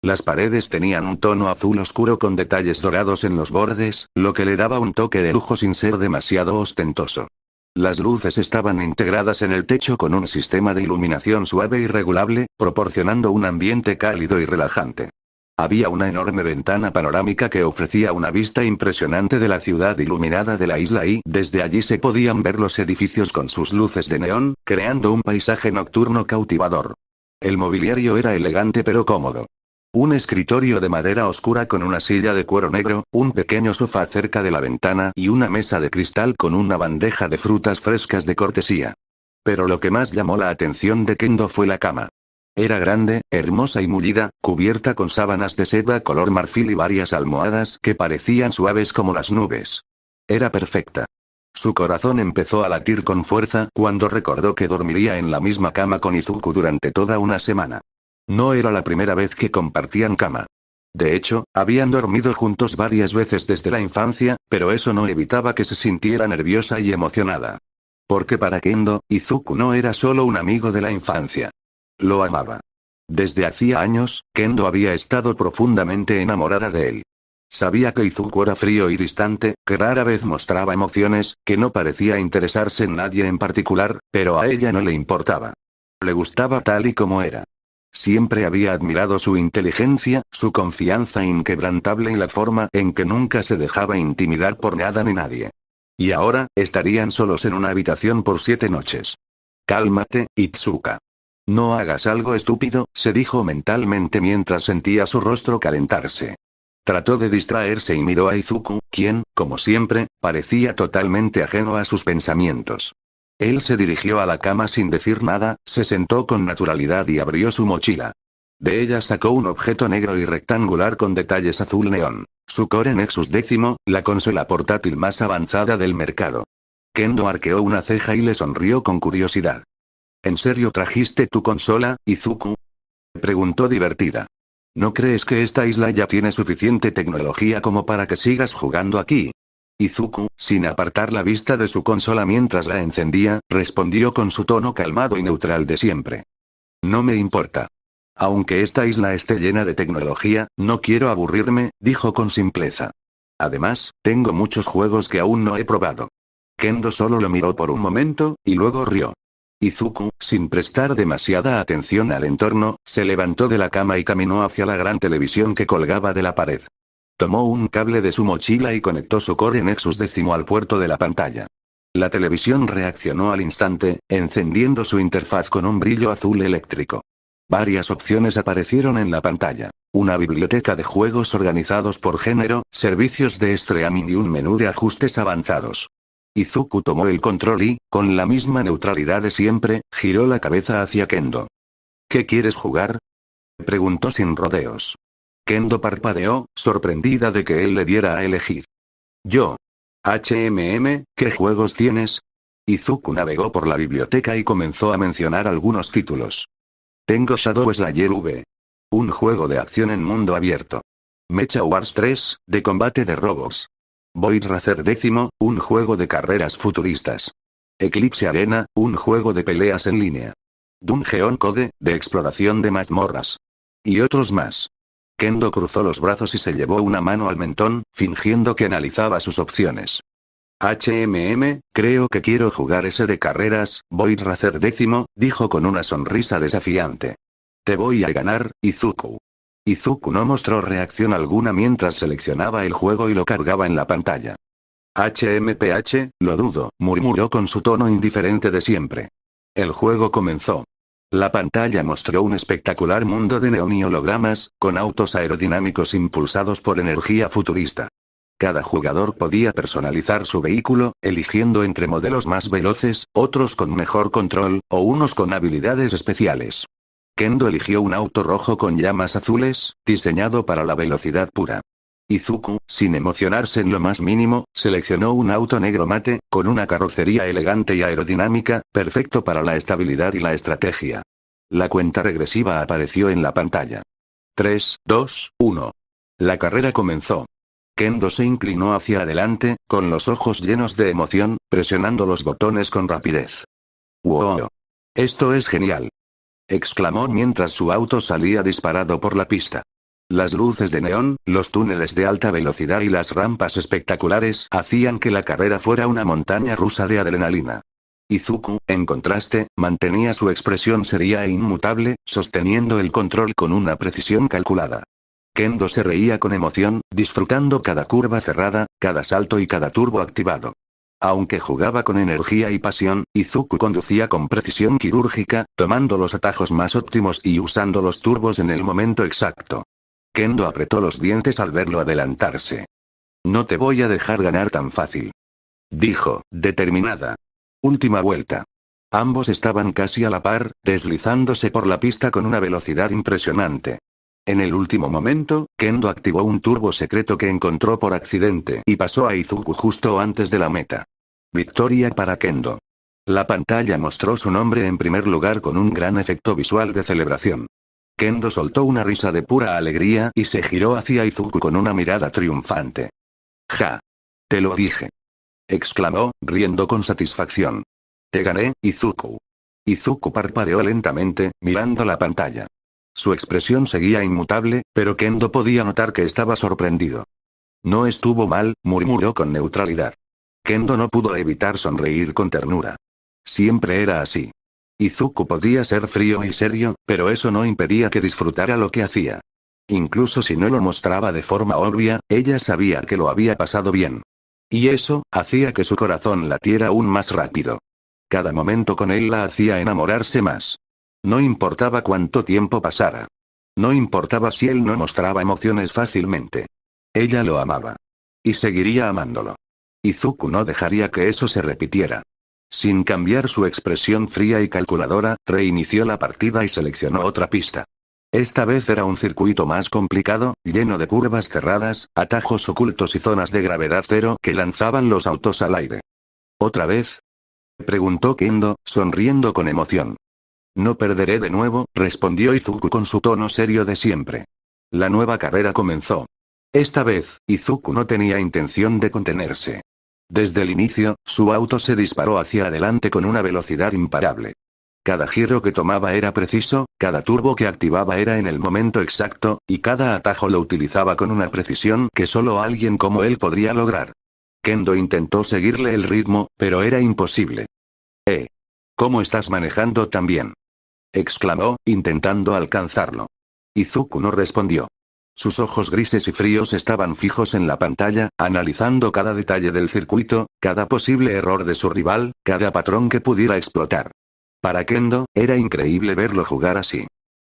Las paredes tenían un tono azul oscuro con detalles dorados en los bordes, lo que le daba un toque de lujo sin ser demasiado ostentoso. Las luces estaban integradas en el techo con un sistema de iluminación suave y regulable, proporcionando un ambiente cálido y relajante. Había una enorme ventana panorámica que ofrecía una vista impresionante de la ciudad iluminada de la isla y desde allí se podían ver los edificios con sus luces de neón, creando un paisaje nocturno cautivador. El mobiliario era elegante pero cómodo. Un escritorio de madera oscura con una silla de cuero negro, un pequeño sofá cerca de la ventana y una mesa de cristal con una bandeja de frutas frescas de cortesía. Pero lo que más llamó la atención de Kendo fue la cama. Era grande, hermosa y mullida, cubierta con sábanas de seda color marfil y varias almohadas que parecían suaves como las nubes. Era perfecta. Su corazón empezó a latir con fuerza cuando recordó que dormiría en la misma cama con Izuku durante toda una semana. No era la primera vez que compartían cama. De hecho, habían dormido juntos varias veces desde la infancia, pero eso no evitaba que se sintiera nerviosa y emocionada. Porque para Kendo, Izuku no era solo un amigo de la infancia. Lo amaba. Desde hacía años, Kendo había estado profundamente enamorada de él. Sabía que Izuku era frío y distante, que rara vez mostraba emociones, que no parecía interesarse en nadie en particular, pero a ella no le importaba. Le gustaba tal y como era. Siempre había admirado su inteligencia, su confianza inquebrantable y la forma en que nunca se dejaba intimidar por nada ni nadie. Y ahora, estarían solos en una habitación por 7 noches. Cálmate, Itsuka. No hagas algo estúpido, se dijo mentalmente mientras sentía su rostro calentarse. Trató de distraerse y miró a Izuku, quien, como siempre, parecía totalmente ajeno a sus pensamientos. Él se dirigió a la cama sin decir nada, se sentó con naturalidad y abrió su mochila. De ella sacó un objeto negro y rectangular con detalles azul neón. Su Core Nexus 10, la consola portátil más avanzada del mercado. Kendo arqueó una ceja y le sonrió con curiosidad. ¿En serio trajiste tu consola, Izuku? Preguntó divertida. ¿No crees que esta isla ya tiene suficiente tecnología como para que sigas jugando aquí? Izuku, sin apartar la vista de su consola mientras la encendía, respondió con su tono calmado y neutral de siempre. No me importa. Aunque esta isla esté llena de tecnología, no quiero aburrirme, dijo con simpleza. Además, tengo muchos juegos que aún no he probado. Kendo solo lo miró por un momento, y luego rió. Izuku, sin prestar demasiada atención al entorno, se levantó de la cama y caminó hacia la gran televisión que colgaba de la pared. Tomó un cable de su mochila y conectó su Core Nexus 10 al puerto de la pantalla. La televisión reaccionó al instante, encendiendo su interfaz con un brillo azul eléctrico. Varias opciones aparecieron en la pantalla. Una biblioteca de juegos organizados por género, servicios de streaming y un menú de ajustes avanzados. Izuku tomó el control y, con la misma neutralidad de siempre, giró la cabeza hacia Kendo. ¿Qué quieres jugar?, preguntó sin rodeos. Kendo parpadeó, sorprendida de que él le diera a elegir. Yo. ¿Qué juegos tienes? Izuku navegó por la biblioteca y comenzó a mencionar algunos títulos. Tengo Shadow Slayer V. Un juego de acción en mundo abierto. Mecha Wars 3, de combate de robots. Void Racer 10, un juego de carreras futuristas. Eclipse Arena, un juego de peleas en línea. Dungeon Code, de exploración de mazmorras. Y otros más. Kendo cruzó los brazos y se llevó una mano al mentón, fingiendo que analizaba sus opciones. Creo que quiero jugar ese de carreras, Void Racer 10, dijo con una sonrisa desafiante. Te voy a ganar, Izuku. Izuku no mostró reacción alguna mientras seleccionaba el juego y lo cargaba en la pantalla. Lo dudo, murmuró con su tono indiferente de siempre. El juego comenzó. La pantalla mostró un espectacular mundo de neón y hologramas, con autos aerodinámicos impulsados por energía futurista. Cada jugador podía personalizar su vehículo, eligiendo entre modelos más veloces, otros con mejor control, o unos con habilidades especiales. Kendo eligió un auto rojo con llamas azules, diseñado para la velocidad pura. Izuku, sin emocionarse en lo más mínimo, seleccionó un auto negro mate, con una carrocería elegante y aerodinámica, perfecto para la estabilidad y la estrategia. La cuenta regresiva apareció en la pantalla. 3, 2, 1. La carrera comenzó. Kendo se inclinó hacia adelante, con los ojos llenos de emoción, presionando los botones con rapidez. ¡Wow! ¡Esto es genial!, exclamó mientras su auto salía disparado por la pista. Las luces de neón, los túneles de alta velocidad y las rampas espectaculares hacían que la carrera fuera una montaña rusa de adrenalina. Izuku, en contraste, mantenía su expresión seria e inmutable, sosteniendo el control con una precisión calculada. Kendo se reía con emoción, disfrutando cada curva cerrada, cada salto y cada turbo activado. Aunque jugaba con energía y pasión, Izuku conducía con precisión quirúrgica, tomando los atajos más óptimos y usando los turbos en el momento exacto. Kendo apretó los dientes al verlo adelantarse. «No te voy a dejar ganar tan fácil», dijo, determinada. Última vuelta. Ambos estaban casi a la par, deslizándose por la pista con una velocidad impresionante. En el último momento, Kendo activó un turbo secreto que encontró por accidente y pasó a Izuku justo antes de la meta. Victoria para Kendo. La pantalla mostró su nombre en primer lugar con un gran efecto visual de celebración. Kendo soltó una risa de pura alegría y se giró hacia Izuku con una mirada triunfante. «Ja. Te lo dije», exclamó, riendo con satisfacción. «Te gané, Izuku». Izuku parpadeó lentamente, mirando la pantalla. Su expresión seguía inmutable, pero Kendo podía notar que estaba sorprendido. «No estuvo mal», murmuró con neutralidad. Kendo no pudo evitar sonreír con ternura. Siempre era así. Izuku podía ser frío y serio, pero eso no impedía que disfrutara lo que hacía. Incluso si no lo mostraba de forma obvia, ella sabía que lo había pasado bien. Y eso, hacía que su corazón latiera aún más rápido. Cada momento con él la hacía enamorarse más. No importaba cuánto tiempo pasara. No importaba si él no mostraba emociones fácilmente. Ella lo amaba. Y seguiría amándolo. Izuku no dejaría que eso se repitiera. Sin cambiar su expresión fría y calculadora, reinició la partida y seleccionó otra pista. Esta vez era un circuito más complicado, lleno de curvas cerradas, atajos ocultos y zonas de gravedad cero que lanzaban los autos al aire. ¿Otra vez?, preguntó Kendo, sonriendo con emoción. «No perderé de nuevo», respondió Izuku con su tono serio de siempre. La nueva carrera comenzó. Esta vez, Izuku no tenía intención de contenerse. Desde el inicio, su auto se disparó hacia adelante con una velocidad imparable. Cada giro que tomaba era preciso, cada turbo que activaba era en el momento exacto, y cada atajo lo utilizaba con una precisión que solo alguien como él podría lograr. Kendo intentó seguirle el ritmo, pero era imposible. ¿Cómo estás manejando tan bien?, exclamó, intentando alcanzarlo. Izuku no respondió. Sus ojos grises y fríos estaban fijos en la pantalla, analizando cada detalle del circuito, cada posible error de su rival, cada patrón que pudiera explotar. Para Kendo, era increíble verlo jugar así.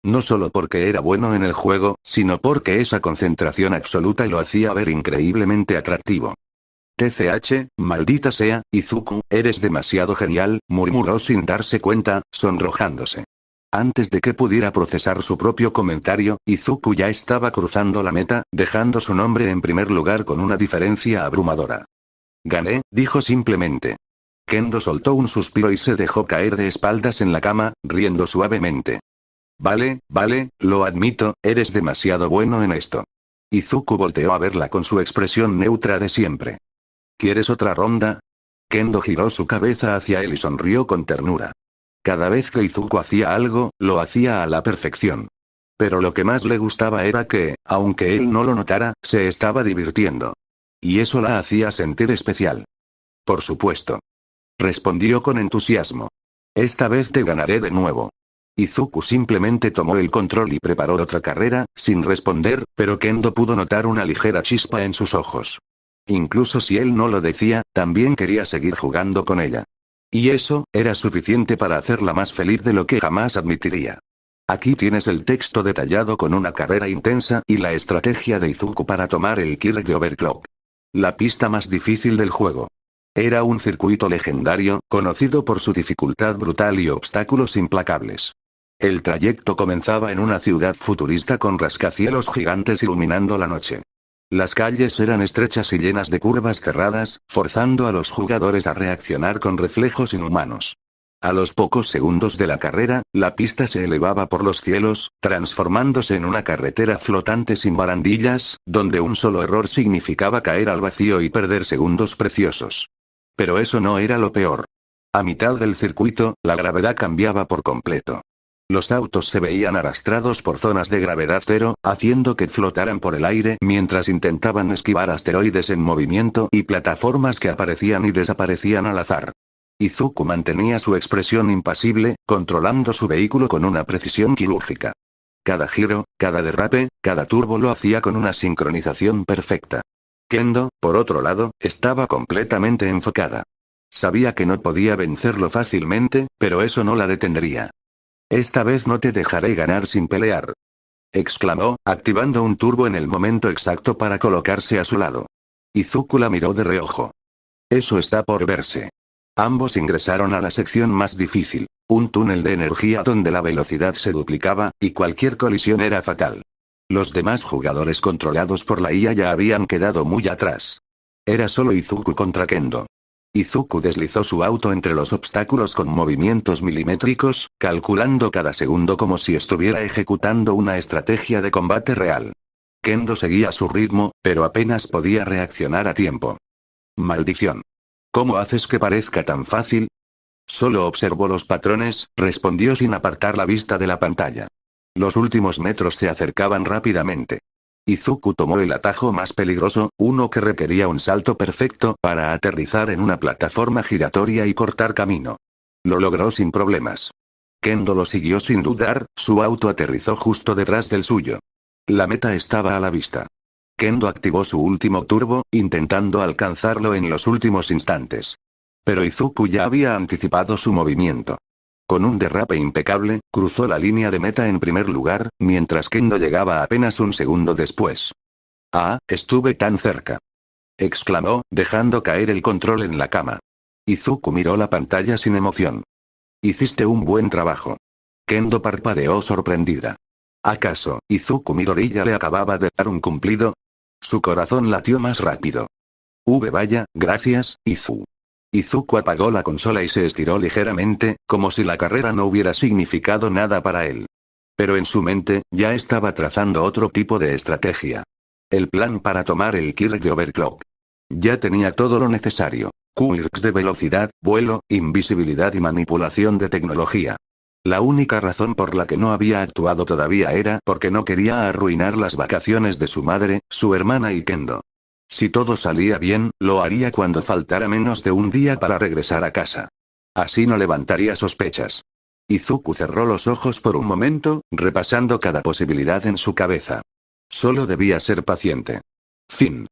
No solo porque era bueno en el juego, sino porque esa concentración absoluta lo hacía ver increíblemente atractivo. «TCH, maldita sea, Izuku, eres demasiado genial», murmuró sin darse cuenta, sonrojándose. Antes de que pudiera procesar su propio comentario, Izuku ya estaba cruzando la meta, dejando su nombre en primer lugar con una diferencia abrumadora. «Gané», dijo simplemente. Kendo soltó un suspiro y se dejó caer de espaldas en la cama, riendo suavemente. «Vale, lo admito, eres demasiado bueno en esto». Izuku volteó a verla con su expresión neutra de siempre. «¿Quieres otra ronda?». Kendo giró su cabeza hacia él y sonrió con ternura. Cada vez que Izuku hacía algo, lo hacía a la perfección. Pero lo que más le gustaba era que, aunque él no lo notara, se estaba divirtiendo. Y eso la hacía sentir especial. «Por supuesto», respondió con entusiasmo. «Esta vez te ganaré de nuevo». Izuku simplemente tomó el control y preparó otra carrera, sin responder, pero Kendo pudo notar una ligera chispa en sus ojos. Incluso si él no lo decía, también quería seguir jugando con ella. Y eso, era suficiente para hacerla más feliz de lo que jamás admitiría. Aquí tienes el texto detallado con una carrera intensa y la estrategia de Izuku para tomar el Kirk Overclock. La pista más difícil del juego. Era un circuito legendario, conocido por su dificultad brutal y obstáculos implacables. El trayecto comenzaba en una ciudad futurista con rascacielos gigantes iluminando la noche. Las calles eran estrechas y llenas de curvas cerradas, forzando a los jugadores a reaccionar con reflejos inhumanos. A los pocos segundos de la carrera, la pista se elevaba por los cielos, transformándose en una carretera flotante sin barandillas, donde un solo error significaba caer al vacío y perder segundos preciosos. Pero eso no era lo peor. A mitad del circuito, la gravedad cambiaba por completo. Los autos se veían arrastrados por zonas de gravedad cero, haciendo que flotaran por el aire mientras intentaban esquivar asteroides en movimiento y plataformas que aparecían y desaparecían al azar. Izuku mantenía su expresión impasible, controlando su vehículo con una precisión quirúrgica. Cada giro, cada derrape, cada turbo lo hacía con una sincronización perfecta. Kendo, por otro lado, estaba completamente enfocada. Sabía que no podía vencerlo fácilmente, pero eso no la detendría. «Esta vez no te dejaré ganar sin pelear», exclamó, activando un turbo en el momento exacto para colocarse a su lado. Izuku la miró de reojo. «Eso está por verse». Ambos ingresaron a la sección más difícil, un túnel de energía donde la velocidad se duplicaba, y cualquier colisión era fatal. Los demás jugadores controlados por la IA ya habían quedado muy atrás. Era solo Izuku contra Kendo. Izuku deslizó su auto entre los obstáculos con movimientos milimétricos, calculando cada segundo como si estuviera ejecutando una estrategia de combate real. Kendo seguía su ritmo, pero apenas podía reaccionar a tiempo. «Maldición. ¿Cómo haces que parezca tan fácil?» «Solo observo los patrones», respondió sin apartar la vista de la pantalla. Los últimos metros se acercaban rápidamente. Izuku tomó el atajo más peligroso, uno que requería un salto perfecto para aterrizar en una plataforma giratoria y cortar camino. Lo logró sin problemas. Kendo lo siguió sin dudar, su auto aterrizó justo detrás del suyo. La meta estaba a la vista. Kendo activó su último turbo, intentando alcanzarlo en los últimos instantes. Pero Izuku ya había anticipado su movimiento. Con un derrape impecable, cruzó la línea de meta en primer lugar, mientras Kendo llegaba apenas un segundo después. «Ah, estuve tan cerca», exclamó, dejando caer el control en la cama. Izuku miró la pantalla sin emoción. «Hiciste un buen trabajo». Kendo parpadeó sorprendida. ¿Acaso, Izuku Midoriya le acababa de dar un cumplido? Su corazón latió más rápido. Vaya, gracias, Izu. Izuku apagó la consola y se estiró ligeramente, como si la carrera no hubiera significado nada para él. Pero en su mente, ya estaba trazando otro tipo de estrategia. El plan para tomar el Kirk Overclock. Ya tenía todo lo necesario. Quirks de velocidad, vuelo, invisibilidad y manipulación de tecnología. La única razón por la que no había actuado todavía era porque no quería arruinar las vacaciones de su madre, su hermana y Kendo. Si todo salía bien, lo haría cuando faltara menos de un día para regresar a casa. Así no levantaría sospechas. Izuku cerró los ojos por un momento, repasando cada posibilidad en su cabeza. Solo debía ser paciente. Fin.